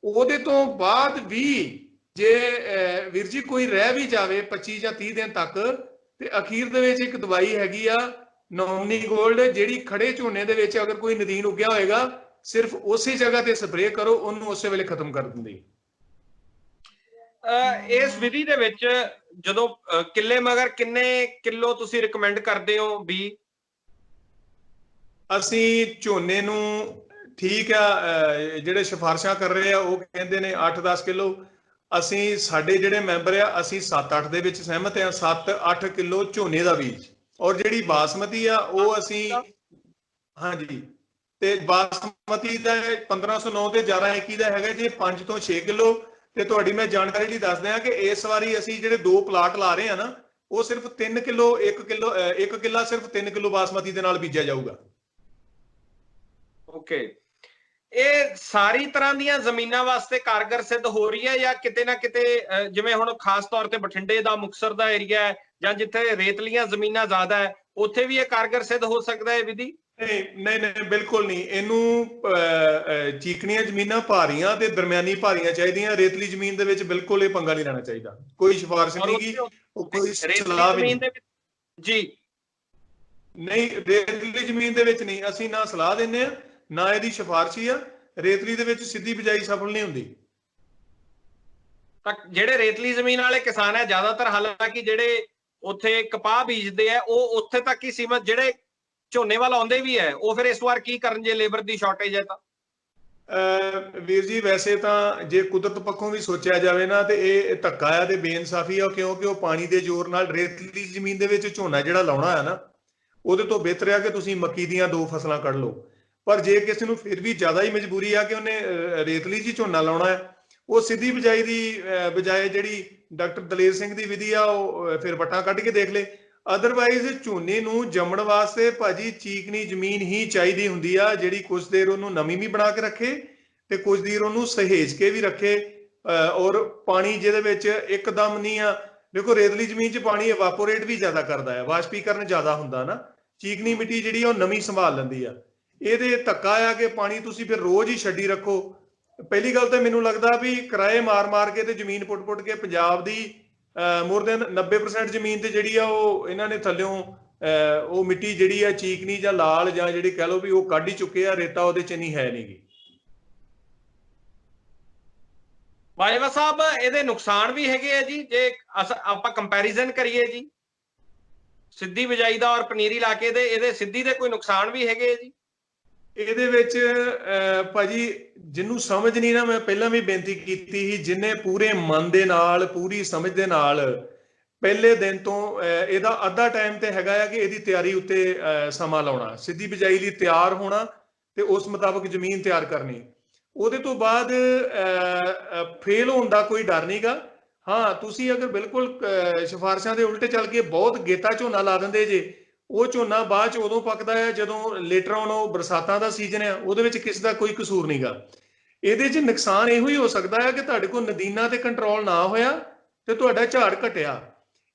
ਉਹਦੇ ਤੋਂ ਬਾਅਦ ਵੀ ਜੇ ਵੀਰ ਜੀ ਕੋਈ ਰਹਿ ਵੀ ਜਾਵੇ 25 ਜਾਂ 30 ਦਿਨ ਤੱਕ, ਤੇ ਅਖੀਰ ਦੇ ਵਿੱਚ ਇੱਕ ਦਵਾਈ ਹੈਗੀ ਆ ਨੋਮਨੀ ਗੋਲਡ, ਜਿਹੜੀ ਖੜੇ ਝੋਨੇ ਦੇ ਵਿੱਚ ਅਗਰ ਕੋਈ ਨਦੀਨ ਉੱਗਿਆ ਹੋਏਗਾ, ਸਿਰਫ ਉਸੇ ਜਗ੍ਹਾ ਤੇ ਸਪਰੇਅ ਕਰੋ, ਉਹਨੂੰ ਉਸੇ ਵੇਲੇ ਖਤਮ ਕਰ ਦਿੰਦੀ। ਇਸ ਵਿਧੀ ਦੇ ਵਿੱਚ ਜਦੋਂ ਕਿੱਲੇ ਮਗਰ ਕਿੰਨੇ ਕਿਲੋ ਤੁਸੀਂ ਰਿਕਮੈਂਡ ਕਰਦੇ ਹੋ ਵੀ? ਅਸੀਂ ਝੋਨੇ ਨੂੰ ਠੀਕ ਆ, ਜਿਹੜੇ ਸਿਫਾਰਿਸ਼ਾਂ ਕਰ ਰਹੇ ਆ ਉਹ ਕਹਿੰਦੇ ਨੇ 8-10 ਕਿਲੋ। ਅਸੀਂ ਸਾਡੇ ਜਿਹੜੇ ਮੈਂਬਰ ਆ, ਅਸੀਂ 7-8 ਦੇ ਵਿੱਚ ਸਹਿਮਤ ਆ, 7-8 ਕਿਲੋ ਝੋਨੇ ਦਾ ਬੀਜ। ਔਰ ਜਿਹੜੀ ਬਾਸਮਤੀ ਆ ਉਹ ਅਸੀਂ, ਹਾਂਜੀ, ਤੇ ਬਾਸਮਤੀ ਦਾ 1509 ਤੇ 1121 ਦਾ ਹੈਗਾ ਜੀ 5 ਤੋਂ 6 ਕਿਲੋ। ਤੇ ਤੁਹਾਡੀ ਮੈਂ ਜਾਣਕਾਰੀ ਲਈ ਦੱਸ ਦਿਆਂ ਕਿ ਇਸ ਵਾਰੀ ਅਸੀਂ ਜਿਹੜੇ 2 ਪਲਾਟ ਲਾ ਰਹੇ ਆ ਨਾ, ਉਹ ਸਿਰਫ 3 ਕਿਲੋ 1 ਕਿੱਲਾ ਸਿਰਫ 3 ਕਿਲੋ ਬਾਸਮਤੀ ਦੇ ਨਾਲ ਬੀਜਿਆ ਜਾਊਗਾ। ਓਕੇ, ਇਹ ਸਾਰੀ ਤਰ੍ਹਾਂ ਦੀਆਂ ਜ਼ਮੀਨਾਂ ਵਾਸਤੇ ਕਾਰਗਰ ਸਿੱਧ ਹੋ ਰਹੀ ਹੈ ਜਾਂ ਕਿਤੇ ਨਾ ਕਿਤੇ, ਜਿਵੇਂ ਹੁਣ ਖਾਸ ਤੌਰ ਤੇ ਬਠਿੰਡੇ ਦਾ ਮੁਕਤਸਰ ਦਾ ਏਰੀਆ ਹੈ ਜਾਂ ਜਿੱਥੇ ਰੇਤਲੀਆਂ ਜ਼ਮੀਨਾਂ ਜ਼ਿਆਦਾ ਹੈ, ਉੱਥੇ ਵੀ ਇਹ ਕਾਰਗਰ ਸਿੱਧ ਹੋ ਸਕਦਾ ਹੈ ਵਿਧੀ? ਨਹੀਂ, ਬਿਲਕੁਲ ਨਹੀਂ। ਇਹਨੂੰ ਚੀਕਣੀਆਂ ਜ਼ਮੀਨਾਂ ਭਾਰੀਆਂ ਤੇ ਦਰਮਿਆਨੀ ਭਾਰੀਆਂ ਚਾਹੀਦੀਆਂ। ਰੇਤਲੀ ਜ਼ਮੀਨ ਦੇ ਵਿੱਚ ਬਿਲਕੁਲ ਇਹ ਪੰਗਾ ਨਹੀਂ ਲੈਣਾ ਚਾਹੀਦਾ। ਕੋਈ ਸਿਫਾਰਿਸ਼ ਨਹੀਂ ਗੀ, ਕੋਈ ਸਲਾਹ ਵੀ ਨਹੀਂ ਜੀ। ਨਹੀਂ, ਰੇਤਲੀ ਜ਼ਮੀਨ ਦੇ ਵਿੱਚ ਨਹੀਂ, ਅਸੀਂ ਨਾ ਸਲਾਹ ਦਿੰਦੇ ਆ ਨਾ ਇਹਦੀ ਸਿਫਾਰਿਸ਼ ਹੀ ਆ। ਰੇਤਲੀ ਦੇ ਵਿੱਚ ਸਿੱਧੀ ਬਿਜਾਈ ਸਫਲ ਨਹੀਂ ਹੁੰਦੀ। ਤਾਂ ਜਿਹੜੇ ਰੇਤਲੀ ਜ਼ਮੀਨ ਵਾਲੇ ਕਿਸਾਨ ਹੈ ਜ਼ਿਆਦਾਤਰ, ਹਾਲਾਂਕਿ ਜਿਹੜੇ ਉੱਥੇ ਕਪਾਹ ਬੀਜਦੇ ਆ ਉਹ ਉੱਥੇ ਤੱਕ ਹੀ ਸੀਮਤ, ਜਿਹੜੇ ਝੋਨੇ ਵੱਲ ਆਉਂਦੇ ਵੀ ਹੈ ਉਹ ਫਿਰ ਇਸ ਵਾਰ ਕੀ ਕਰਨ ਜੇ ਲੇਬਰ ਦੀ ਸ਼ਾਰਟੇਜ ਹੈ ਤਾਂ? ਵੀਰ ਜੀ, ਵੈਸੇ ਤਾਂ ਜੇ ਕੁਦਰਤ ਪੱਖੋਂ ਵੀ ਸੋਚਿਆ ਜਾਵੇ ਨਾ, ਤੇ ਇਹ ਧੱਕਾ ਆ ਤੇ ਬੇਇਨਸਾਫੀ ਆ, ਕਿਉਂਕਿ ਉਹ ਪਾਣੀ ਦੇ ਜ਼ੋਰ ਨਾਲ ਰੇਤਲੀ ਜ਼ਮੀਨ ਦੇ ਵਿੱਚ ਝੋਨਾ ਜਿਹੜਾ ਲਾਉਣਾ ਹੈ ਨਾ, ਉਹਦੇ ਤੋਂ ਬਿਹਤਰ ਆ ਕਿ ਤੁਸੀਂ ਮੱਕੀ ਦੀਆਂ 2 ਫਸਲਾਂ ਕੱਢ ਲਓ। ਪਰ ਜੇ ਕਿਸੇ ਨੂੰ ਫਿਰ ਵੀ ਜ਼ਿਆਦਾ ਹੀ ਮਜਬੂਰੀ ਆ ਕਿ ਉਹਨੇ ਰੇਤਲੀ 'ਚ ਝੋਨਾ ਲਾਉਣਾ ਹੈ, ਉਹ ਸਿੱਧੀ ਬਿਜਾਈ ਦੀ ਬਜਾਏ ਜਿਹੜੀ ਡਾਕਟਰ ਦਲੇਰ ਸਿੰਘ ਦੀ ਵਿਧੀ ਆ, ਉਹ ਫਿਰ ਵੱਟਾਂ ਕੱਢ ਕੇ ਦੇਖ ਲੇ। ਅਦਰਵਾਈਜ਼ ਝੋਨੇ ਨੂੰ ਜੰਮਣ ਵਾਸਤੇ ਭਾਜੀ ਚੀਕਣੀ ਜ਼ਮੀਨ ਹੀ ਚਾਹੀਦੀ ਹੁੰਦੀ ਆ, ਜਿਹੜੀ ਕੁਝ ਦੇਰ ਉਹਨੂੰ ਨਮੀ ਵੀ ਬਣਾ ਕੇ ਰੱਖੇ ਤੇ ਕੁਝ ਦੇਰ ਉਹਨੂੰ ਸਹੇਜ ਕੇ ਵੀ ਰੱਖੇ। ਔਰ ਪਾਣੀ ਜਿਹਦੇ ਵਿੱਚ ਇੱਕਦਮ ਨਹੀਂ ਆ, ਦੇਖੋ ਰੇਤਲੀ ਜ਼ਮੀਨ 'ਚ ਪਾਣੀ ਇਵਾਪੋਰੇਟ ਵੀ ਜ਼ਿਆਦਾ ਕਰਦਾ ਹੈ, ਵਾਸ਼ਪੀਕਰਨ ਜ਼ਿਆਦਾ ਹੁੰਦਾ ਨਾ। ਚੀਕਣੀ ਮਿੱਟੀ ਜਿਹੜੀ ਉਹ ਨਮੀ ਸੰਭਾਲ ਲੈਂਦੀ ਆ। ਇਹਦੇ ਧੱਕਾ ਆ ਕਿ ਪਾਣੀ ਤੁਸੀਂ ਫਿਰ ਰੋਜ਼ ਹੀ ਛੱਡੀ ਰੱਖੋ। ਪਹਿਲੀ ਗੱਲ ਤਾਂ ਮੈਨੂੰ ਲੱਗਦਾ ਵੀ ਕਿਰਾਏ ਮਾਰ ਕੇ ਤੇ ਜ਼ਮੀਨ ਪੁੱਟ ਕੇ ਪੰਜਾਬ ਦੀ ਮੋਰ ਦੈਨ 90% ਜ਼ਮੀਨ ਤੇ ਜਿਹੜੀ ਆ ਉਹ ਇਹਨਾਂ ਨੇ ਥੱਲਿਓਂ ਉਹ ਮਿੱਟੀ ਜਿਹੜੀ ਆ ਚੀਕਣੀ ਜਾਂ ਲਾਲ ਜਾਂ ਜਿਹੜੀ ਕਹਿ ਲਓ ਵੀ ਉਹ ਕੱਢ ਹੀ ਚੁੱਕੇ ਆ, ਰੇਤਾ ਉਹਦੇ 'ਚ ਨਹੀਂ ਹੈ ਨੀਗੀ। ਬਾਜਵਾ ਸਾਹਿਬ, ਇਹਦੇ ਨੁਕਸਾਨ ਵੀ ਹੈਗੇ ਆ ਜੀ ਜੇ ਆਪਾਂ ਕੰਪੈਰੀਜ਼ਨ ਕਰੀਏ ਜੀ ਸਿੱਧੀ ਬਿਜਾਈ ਦਾ ਔਰ ਪਨੀਰੀ ਇਲਾਕੇ ਦੇ, ਇਹਦੇ ਸਿੱਧੀ ਦੇ ਕੋਈ ਨੁਕਸਾਨ ਵੀ ਹੈਗੇ ਆ ਜੀ? ਇਹਦੇ ਵਿੱਚ ਭਾਜੀ ਜਿਹਨੂੰ ਸਮਝ ਨਹੀਂ ਨਾ, ਮੈਂ ਪਹਿਲਾਂ ਵੀ ਬੇਨਤੀ ਕੀਤੀ ਸੀ, ਜਿਹਨੇ ਪੂਰੇ ਮਨ ਦੇ ਨਾਲ ਪੂਰੀ ਸਮਝ ਦੇ ਨਾਲ ਪਹਿਲੇ ਦਿਨ ਤੋਂ ਇਹਦਾ ਅੱਧਾ ਟਾਈਮ ਤੇ ਹੈਗਾ ਆ ਕਿ ਇਹਦੀ ਤਿਆਰੀ ਉੱਤੇ ਸਮਾਂ ਲਾਉਣਾ, ਸਿੱਧੀ ਬਿਜਾਈ ਲਈ ਤਿਆਰ ਹੋਣਾ ਤੇ ਉਸ ਮੁਤਾਬਕ ਜ਼ਮੀਨ ਤਿਆਰ ਕਰਨੀ। ਉਹਦੇ ਤੋਂ ਬਾਅਦ ਫੇਲ ਹੋਣ ਦਾ ਕੋਈ ਡਰ ਨਹੀਂਗਾ। ਹਾਂ, ਤੁਸੀਂ ਅਗਰ ਬਿਲਕੁਲ ਸਿਫਾਰਿਸ਼ਾਂ ਦੇ ਉਲਟੇ ਚੱਲ ਕੇ ਬਹੁਤ ਗੇਤਾ ਝੋਨਾ ਲਾ ਦਿੰਦੇ ਜੇ, ਉਹ ਝੋਨਾ ਬਾਅਦ ਚ ਉਦੋਂ ਪੱਕਦਾ ਹੈ ਜਦੋਂ ਲੇਟਰ ਆਨ ਉਹ ਬਰਸਾਤਾਂ ਦਾ ਸੀਜ਼ਨ ਹੈ, ਉਹਦੇ ਵਿੱਚ ਕਿਸੇ ਦਾ ਕੋਈ ਕਸੂਰ ਨਹੀਂਗਾ। ਇਹਦੇ 'ਚ ਨੁਕਸਾਨ ਇਹੋ ਹੀ ਹੋ ਸਕਦਾ ਹੈ ਕਿ ਤੁਹਾਡੇ ਕੋਲ ਨਦੀਨਾਂ ਤੇ ਕੰਟਰੋਲ ਨਾ ਹੋਇਆ ਤੇ ਤੁਹਾਡਾ ਝਾੜ ਘਟਿਆ।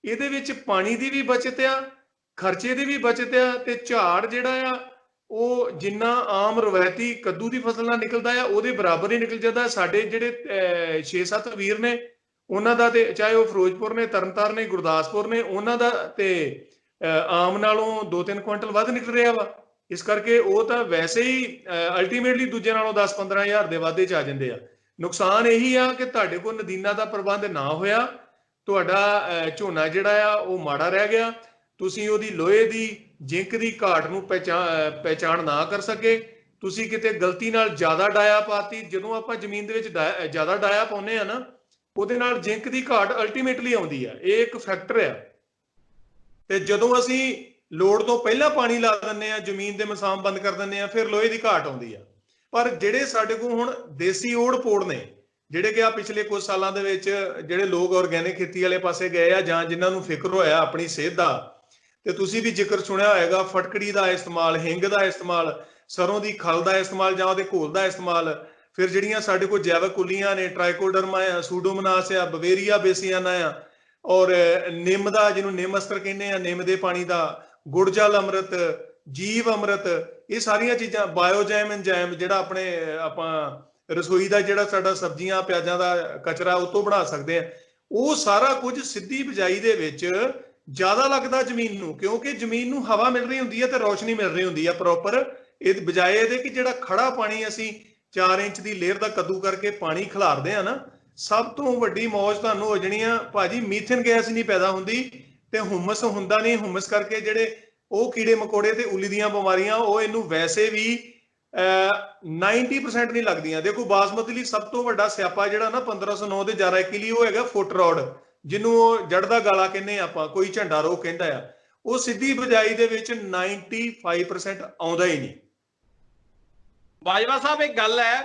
ਇਹਦੇ ਵਿੱਚ ਪਾਣੀ ਦੀ ਵੀ ਬਚਤ ਆ, ਖਰਚੇ ਦੀ ਵੀ ਬਚਤ ਆ, ਤੇ ਝਾੜ ਜਿਹੜਾ ਆ ਉਹ ਜਿੰਨਾ ਆਮ ਰਵਾਇਤੀ ਕੱਦੂ ਦੀ ਫਸਲ ਨਾਲ ਨਿਕਲਦਾ ਆ ਉਹਦੇ ਬਰਾਬਰ ਹੀ ਨਿਕਲ ਜਾਂਦਾ। ਸਾਡੇ ਜਿਹੜੇ 6-7 ਵੀਰ ਨੇ ਉਹਨਾਂ ਦਾ, ਤੇ ਚਾਹੇ ਉਹ ਫਿਰੋਜ਼ਪੁਰ ਨੇ, ਤਰਨਤਾਰਨ ਨੇ, ਗੁਰਦਾਸਪੁਰ ਨੇ, ਉਹਨਾਂ ਦਾ ਤੇ ਆਮ ਨਾਲੋਂ 2-3 ਕੁਇੰਟਲ ਵੱਧ ਨਿਕਲ ਰਿਹਾ ਵਾ। ਇਸ ਕਰਕੇ ਉਹ ਤਾਂ ਵੈਸੇ ਹੀ ਅਲਟੀਮੇਟਲੀ ਦੂਜੇ ਨਾਲੋਂ 10-15 ਹਜ਼ਾਰ ਦੇ ਵਾਧੇ 'ਚ ਆ ਜਾਂਦੇ ਆ। ਨੁਕਸਾਨ ਇਹੀ ਆ ਕਿ ਤੁਹਾਡੇ ਕੋਲ ਨਦੀਨਾਂ ਦਾ ਪ੍ਰਬੰਧ ਨਾ ਹੋਇਆ, ਤੁਹਾਡਾ ਝੋਨਾ ਜਿਹੜਾ ਆ ਉਹ ਮਾੜਾ ਰਹਿ ਗਿਆ, ਤੁਸੀਂ ਉਹਦੀ ਲੋਹੇ ਦੀ ਜ਼ਿੰਕ ਦੀ ਘਾਟ ਨੂੰ ਪਹਿਚਾਣ ਨਾ ਕਰ ਸਕੇ, ਤੁਸੀਂ ਕਿਤੇ ਗਲਤੀ ਨਾਲ ਜ਼ਿਆਦਾ ਡਾਇਆ ਪਾਤੀ। ਜਦੋਂ ਆਪਾਂ ਜ਼ਮੀਨ ਦੇ ਵਿੱਚ ਜ਼ਿਆਦਾ ਡਾਇਆ ਪਾਉਂਦੇ ਆ ਨਾ, ਉਹਦੇ ਨਾਲ ਜ਼ਿੰਕ ਦੀ ਘਾਟ ਅਲਟੀਮੇਟਲੀ ਆਉਂਦੀ ਆ, ਇਹ ਇੱਕ ਫੈਕਟਰ ਆ। ਤੇ ਜਦੋਂ ਅਸੀਂ ਲੋੜ ਤੋਂ ਪਹਿਲਾਂ ਪਾਣੀ ਲਾ ਦਿੰਦੇ ਆ, ਜ਼ਮੀਨ ਦੇ ਮਸਾਮ ਬੰਦ ਕਰ ਦਿੰਦੇ ਆ, ਫਿਰ ਲੋਹੇ ਦੀ ਘਾਟ ਆਉਂਦੀ ਆ। ਪਰ ਜਿਹੜੇ ਸਾਡੇ ਕੋਲ ਹੁਣ ਦੇਸੀ ਓੜ ਪੋੜ ਨੇ, ਜਿਹੜੇ ਕਿ ਆ ਪਿਛਲੇ ਕੁਝ ਸਾਲਾਂ ਦੇ ਵਿੱਚ ਜਿਹੜੇ ਲੋਕ ਆਰਗੈਨਿਕ ਖੇਤੀ ਵਾਲੇ ਪਾਸੇ ਗਏ ਆ, ਜਾਂ ਜਿਨ੍ਹਾਂ ਨੂੰ ਫਿਕਰ ਹੋਇਆ ਆਪਣੀ ਸਿਹਤ ਦਾ, ਤੇ ਤੁਸੀਂ ਵੀ ਜ਼ਿਕਰ ਸੁਣਿਆ ਹੋਏਗਾ ਫਟਕੜੀ ਦਾ ਇਸਤੇਮਾਲ, ਹਿੰਗ ਦਾ ਇਸਤੇਮਾਲ, ਸਰੋਂ ਦੀ ਖਲ ਦਾ ਇਸਤੇਮਾਲ ਜਾਂ ਉਹਦੇ ਘੋਲ ਦਾ ਇਸਤੇਮਾਲ, ਫਿਰ ਜਿਹੜੀਆਂ ਸਾਡੇ ਕੋਲ ਜੈਵਿਕ ਕੁੱਲੀਆਂ ਨੇ, ਟ੍ਰਾਈਕੋਡਰਮਾ ਆ, ਸੂਡੋਮੋਨਾਸ ਆ, ਬਵੇਰੀਆ ਬੇਸੀਆਨਾ ਆ, ਔਰ ਨਿੰਮ ਦਾ, ਜਿਹਨੂੰ ਨਿੰਮ ਅਸਤਰ ਕਹਿੰਦੇ ਆ, ਨਿੰਮ ਦੇ ਪਾਣੀ ਦਾ, ਗੁੜ ਜਲ ਅੰਮ੍ਰਿਤ, ਜੀਵ ਅੰਮ੍ਰਿਤ, ਇਹ ਸਾਰੀਆਂ ਚੀਜ਼ਾਂ, ਬਾਇਓਜੈਮ ਐਂਜਾਈਮ, ਜਿਹੜਾ ਆਪਾਂ ਰਸੋਈ ਦਾ ਜਿਹੜਾ ਸਾਡਾ ਸਬਜ਼ੀਆਂ ਪਿਆਜ਼ਾਂ ਦਾ ਕਚਰਾ ਉਹ ਤੋਂ ਬਣਾ ਸਕਦੇ ਆ, ਉਹ ਸਾਰਾ ਕੁਝ ਸਿੱਧੀ ਬਿਜਾਈ ਦੇ ਵਿੱਚ ਜ਼ਿਆਦਾ ਲੱਗਦਾ ਜ਼ਮੀਨ ਨੂੰ, ਕਿਉਂਕਿ ਜ਼ਮੀਨ ਨੂੰ ਹਵਾ ਮਿਲ ਰਹੀ ਹੁੰਦੀ ਹੈ ਤੇ ਰੌਸ਼ਨੀ ਮਿਲ ਰਹੀ ਹੁੰਦੀ ਹੈ ਪ੍ਰੋਪਰ। ਇਹ ਬਜਾਏ ਇਹਦੇ ਕਿ ਜਿਹੜਾ ਖੜਾ ਪਾਣੀ ਅਸੀਂ 4 ਇੰਚ ਦੀ ਲੇਅਰ ਦਾ ਕੱਦੂ ਕਰਕੇ ਪਾਣੀ ਖਿਲਾਰਦੇ ਆ ਨਾ, ਸਭ ਤੋਂ ਵੱਡੀ ਮੌਜ ਤੁਹਾਨੂੰ ਹੋ ਜਾਣੀ ਆ ਭਾਜੀ, ਮੀਥੇਨ ਗੈਸ ਨਹੀਂ ਪੈਦਾ ਹੁੰਦੀ ਤੇ ਹੁਮਸ ਹੁੰਦਾ ਨਹੀਂ। ਹੁਮਸ ਕਰਕੇ ਜਿਹੜੇ ਉਹ ਕੀੜੇ ਮਕੌੜੇ ਤੇ ਉੱਲੀ ਦੀਆਂ ਬਿਮਾਰੀਆਂ, ਉਹ ਇਹਨੂੰ ਵੈਸੇ ਵੀ 90% ਨਹੀਂ ਲੱਗਦੀਆਂ। ਦੇਖੋ ਬਾਸਮਤੀ ਲਈ ਸਭ ਤੋਂ ਵੱਡਾ ਸਿਆਪਾ ਜਿਹੜਾ ਨਾ 1509 ਦੇ 1121 ਲਈ, ਉਹ ਹੈਗਾ ਫੁੱਟ ਰੋਡ, ਜਿਹਨੂੰ ਉਹ ਜੜ ਦਾ ਗਾਲਾ ਕਹਿੰਦੇ ਆਪਾਂ, ਕੋਈ ਝੰਡਾ ਰੋਗ ਕਹਿੰਦਾ ਆ। ਉਹ ਸਿੱਧੀ ਬਿਜਾਈ ਦੇ ਵਿੱਚ 95% ਆਉਂਦਾ ਹੀ ਨਹੀਂ। ਬਾਜਵਾ ਸਾਹਿਬ, ਇੱਕ ਗੱਲ ਹੈ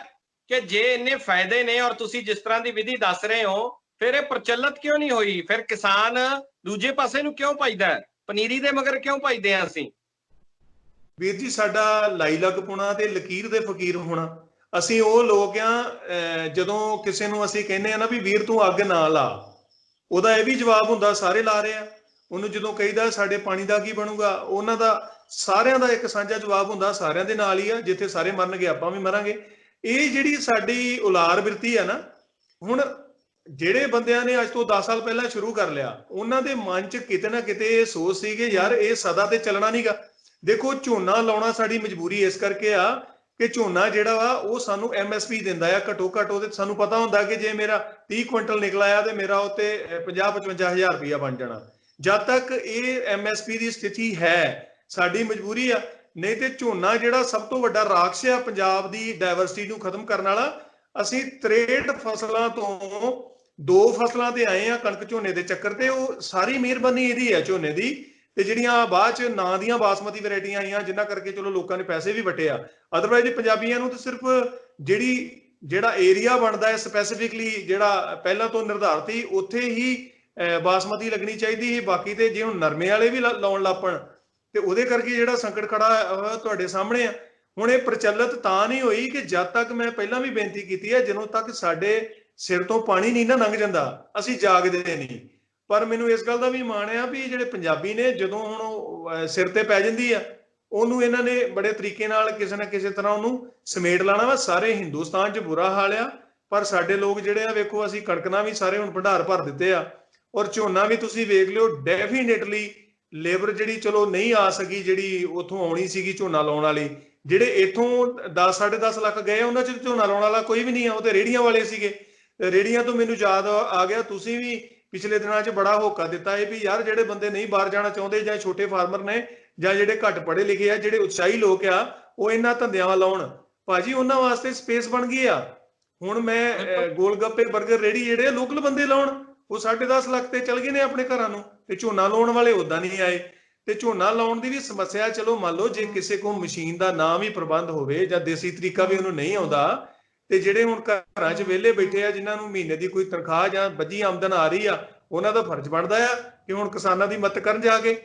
ਕਿ ਜੇ ਇੰਨੇ ਫਾਇਦੇ ਨੇ ਔਰ ਤੁਸੀਂ ਜਿਸ ਤਰ੍ਹਾਂ ਦੀ ਵਿਧੀ ਦੱਸ ਰਹੇ ਹੋ, ਫਿਰ ਇਹ ਪ੍ਰਚਲਿਤ ਕਿਉਂ ਨਹੀਂ ਹੋਈ? ਫਿਰ ਕਿਸਾਨ ਦੂਜੇ ਪਾਸੇ ਨੂੰ ਕਿਉਂ ਭਜਦਾ ਹੈ? ਪਨੀਰੀ ਦੇ ਮਗਰ ਕਿਉਂ ਭਜਦੇ ਆ ਅਸੀਂ? ਵੀਰ ਜੀ, ਸਾਡਾ ਲਾਈ ਲੱਗ ਪੁਣਾ ਤੇ ਲਕੀਰ ਦੇ ਫਕੀਰ ਹੋਣਾ। ਅਸੀਂ ਉਹ ਲੋਕ ਆ, ਜਦੋਂ ਕਿਸੇ ਨੂੰ ਅਸੀਂ ਕਹਿੰਦੇ ਆ ਨਾ ਵੀ ਵੀਰ ਤੂੰ ਅੱਗ ਨਾ ਲਾ, ਉਹਦਾ ਇਹ ਵੀ ਜਵਾਬ ਹੁੰਦਾ ਸਾਰੇ ਲਾ ਰਹੇ ਆ। ਉਹਨੂੰ ਜਦੋਂ ਕਹੀਦਾ ਸਾਡੇ ਪਾਣੀ ਦਾ ਕੀ ਬਣੂਗਾ, ਉਹਨਾਂ ਦਾ ਸਾਰਿਆਂ ਦਾ ਇੱਕ ਸਾਂਝਾ ਜਵਾਬ ਹੁੰਦਾ, ਸਾਰਿਆਂ ਦੇ ਨਾਲ ਹੀ ਆ, ਜਿੱਥੇ ਸਾਰੇ ਮਰਨਗੇ ਆਪਾਂ ਵੀ ਮਰਾਂਗੇ। ਇਹ ਜਿਹੜੀ ਸਾਡੀ ਉਲਾਰ ਬਿਰਤੀ ਆ ਨਾ, ਹੁਣ ਜਿਹੜੇ ਬੰਦਿਆਂ ਨੇ ਅੱਜ ਤੋਂ 10 ਸਾਲ ਪਹਿਲਾਂ ਸ਼ੁਰੂ ਕਰ ਲਿਆ, ਉਹਨਾਂ ਦੇ ਮਨ 'ਚ ਕਿਤੇ ਨਾ ਕਿਤੇ ਇਹ ਸੋਚ ਸੀ ਕਿ ਯਾਰ ਇਹ ਸਦਾ ਤੇ ਚੱਲਣਾ ਨਹੀਂਗਾ। ਦੇਖੋ ਝੋਨਾ ਲਾਉਣਾ ਸਾਡੀ ਮਜਬੂਰੀ ਇਸ ਕਰਕੇ ਆ ਕਿ ਝੋਨਾ ਜਿਹੜਾ ਵਾ ਉਹ ਸਾਨੂੰ MSP ਦਿੰਦਾ ਆ ਘੱਟੋ ਘੱਟ। ਉਹਦੇ ਸਾਨੂੰ ਪਤਾ ਹੁੰਦਾ ਕਿ ਜੇ ਮੇਰਾ 30 ਕੁਇੰਟਲ ਨਿਕਲ ਆਇਆ ਤੇ ਮੇਰਾ ਉੱਤੇ 50-55 ਹਜ਼ਾਰ ਰੁਪਇਆ ਬਣ ਜਾਣਾ। ਜਦ ਤੱਕ ਇਹ MSP ਦੀ ਸਥਿਤੀ ਹੈ, ਸਾਡੀ ਮਜਬੂਰੀ ਆ। ਨਹੀਂ ਤੇ ਝੋਨਾ ਜਿਹੜਾ ਸਭ ਤੋਂ ਵੱਡਾ ਰਾਖਸ਼ ਆ ਪੰਜਾਬ ਦੀ ਡਾਇਵਰਸਿਟੀ ਨੂੰ ਖਤਮ ਕਰਨ ਵਾਲਾ, ਅਸੀਂ 63 ਫਸਲਾਂ ਤੋਂ 2 ਫਸਲਾਂ ਤੇ ਆਏ ਆ, ਕਣਕ ਝੋਨੇ ਦੇ ਚੱਕਰ ਤੇ। ਉਹ ਸਾਰੀ ਮਿਹਰਬਾਨੀ ਇਹਦੀ ਹੈ ਝੋਨੇ ਦੀ। ਤੇ ਜਿਹੜੀਆਂ ਬਾਅਦ ਚ ਨਾਂ ਦੀਆਂ ਬਾਸਮਤੀ ਵੈਰਾਈਟੀਆਂ ਆਈਆਂ, ਜਿਨ੍ਹਾਂ ਕਰਕੇ ਚਲੋ ਲੋਕਾਂ ਨੇ ਪੈਸੇ ਵੀ ਵਟਿਆ। ਅਦਰਵਾਈਜ਼ ਪੰਜਾਬੀਆਂ ਨੂੰ ਤਾਂ ਸਿਰਫ ਜਿਹੜਾ ਏਰੀਆ ਬਣਦਾ ਹੈ ਸਪੈਸੀਫਿਕਲੀ, ਜਿਹੜਾ ਪਹਿਲਾਂ ਤੋਂ ਨਿਰਧਾਰਿਤ ਸੀ, ਉੱਥੇ ਹੀ ਬਾਸਮਤੀ ਲੱਗਣੀ ਚਾਹੀਦੀ ਸੀ। ਬਾਕੀ ਤੇ ਜੇ ਹੁਣ ਨਰਮੇ ਵਾਲੇ ਵੀ ਲਾਉਣ ਲੱਪਣ ਤੇ ਉਹਦੇ ਕਰਕੇ ਜਿਹੜਾ ਸੰਕਟ ਖੜਾ ਤੁਹਾਡੇ ਸਾਹਮਣੇ ਆ। ਹੁਣ ਇਹ ਪ੍ਰਚਲਿਤ ਤਾਂ ਨਹੀਂ ਹੋਈ ਕਿ ਜਦ ਤੱਕ, ਮੈਂ ਪਹਿਲਾਂ ਵੀ ਬੇਨਤੀ ਕੀਤੀ ਹੈ, ਜਦੋਂ ਤੱਕ ਸਾਡੇ ਸਿਰ ਤੋਂ ਪਾਣੀ ਨਹੀਂ ਨਾ ਲੰਘ ਜਾਂਦਾ, ਅਸੀਂ ਜਾਗਦੇ ਨਹੀਂ। ਪਰ ਮੈਨੂੰ ਇਸ ਗੱਲ ਦਾ ਵੀ ਮਾਣ ਆ ਵੀ ਜਿਹੜੇ ਪੰਜਾਬੀ ਨੇ, ਜਦੋਂ ਹੁਣ ਸਿਰ ਤੇ ਪੈ ਜਾਂਦੀ ਆ, ਉਹਨੂੰ ਇਹਨਾਂ ਨੇ ਬੜੇ ਤਰੀਕੇ ਨਾਲ ਕਿਸੇ ਨਾ ਕਿਸੇ ਤਰ੍ਹਾਂ ਉਹਨੂੰ ਸਮੇਟ ਲਾਣਾ ਵਾ। ਸਾਰੇ ਹਿੰਦੁਸਤਾਨ 'ਚ ਬੁਰਾ ਹਾਲ ਆ, ਪਰ ਸਾਡੇ ਲੋਕ ਜਿਹੜੇ ਆ, ਵੇਖੋ ਅਸੀਂ ਕਣਕਾਂ ਵੀ ਸਾਰੇ ਹੁਣ ਭੰਡਾਰ ਭਰ ਦਿੱਤੇ ਆ, ਔਰ ਝੋਨਾ ਵੀ ਤੁਸੀਂ ਵੇਖ ਲਿਓ। ਡੈਫੀਨੇਟਲੀ ਲੇਬਰ ਜਿਹੜੀ ਚਲੋ ਨਹੀਂ ਆ ਸਕੀ, ਜਿਹੜੀ ਉੱਥੋਂ ਆਉਣੀ ਸੀਗੀ ਝੋਨਾ ਲਾਉਣ ਵਾਲੀ, ਜਿਹੜੇ ਇੱਥੋਂ 10-10.5 ਲੱਖ ਗਏ, ਉਹਨਾਂ 'ਚ ਝੋਨਾ ਲਾਉਣ ਵਾਲਾ ਕੋਈ ਵੀ ਨਹੀਂ ਆ, ਉਹ ਤੇ ਰੇਹੜੀਆਂ ਵਾਲੇ ਸੀਗੇ। ਰੇਹੜੀਆਂ ਤੋਂ ਮੈਨੂੰ ਯਾਦ ਆ ਗਿਆ, ਤੁਸੀਂ ਵੀ ਪਿਛਲੇ ਦਿਨਾਂ 'ਚ ਬੜਾ ਹੋਕਾ ਦਿੱਤਾ ਹੈ ਵੀ ਯਾਰ ਜਿਹੜੇ ਬੰਦੇ ਨਹੀਂ ਬਾਹਰ ਜਾਣਾ ਚਾਹੁੰਦੇ, ਜਾਂ ਛੋਟੇ ਫਾਰਮਰ ਨੇ, ਜਾਂ ਜਿਹੜੇ ਘੱਟ ਪੜ੍ਹੇ ਲਿਖੇ ਆ, ਜਿਹੜੇ ਉਤਸ਼ਾਹੀ ਲੋਕ ਆ, ਉਹ ਇਹਨਾਂ ਧੰਦਿਆਂ ਵੱਲ ਲਾਉਣ। ਭਾਜੀ ਉਹਨਾਂ ਵਾਸਤੇ ਸਪੇਸ ਬਣ ਗਈ ਆ। ਹੁਣ ਮੈਂ ਗੋਲ ਗੱਪੇ 버ਗਰ ਰੇਹੜੀ ਜਿਹੜੇ ਲੋਕਲ ਬੰਦੇ ਲਾਉਣ, ਉਹ 10.5 ਲੱਖ ਤੇ ਚਲ ਗਏ ਨੇ ਆਪਣੇ ਘਰਾਂ ਨੂੰ, ਤੇ ਝੋਨਾ ਲਾਉਣ ਵਾਲੇ ਉਦਾਂ ਨਹੀਂ ਆਏ। ਤੇ ਝੋਨਾ ਲਾਉਣ ਦੀ ਵੀ ਸਮੱਸਿਆ, ਚਲੋ ਮੰਨ ਲਓ ਜੇ ਕਿਸੇ ਕੋਲ ਮਸ਼ੀਨ ਦਾ ਨਾ ਵੀ ਪ੍ਰਬੰਧ ਹੋਵੇ, ਜਾਂ ਦੇਸੀ ਤਰੀਕਾ ਵੀ ਉਹਨੂੰ ਨਹੀਂ ਆਉਂਦਾ, ਤੇ ਜਿਹੜੇ ਹੁਣ ਘਰਾਂ 'ਚ ਵਿਹਲੇ ਬੈਠੇ ਆ, ਜਿਨ੍ਹਾਂ ਨੂੰ ਮਹੀਨੇ ਦੀ ਕੋਈ ਤਨਖਾਹ ਜਾਂ ਵੱਧੀ ਆਮਦਨ ਆ ਰਹੀ ਆ, ਉਹਨਾਂ ਦਾ ਫਰਜ਼ ਬਣਦਾ ਆ ਕਿ ਹੁਣ ਕਿਸਾਨਾਂ ਦੀ ਮਦਦ ਕਰਨ ਜਾ ਕੇ।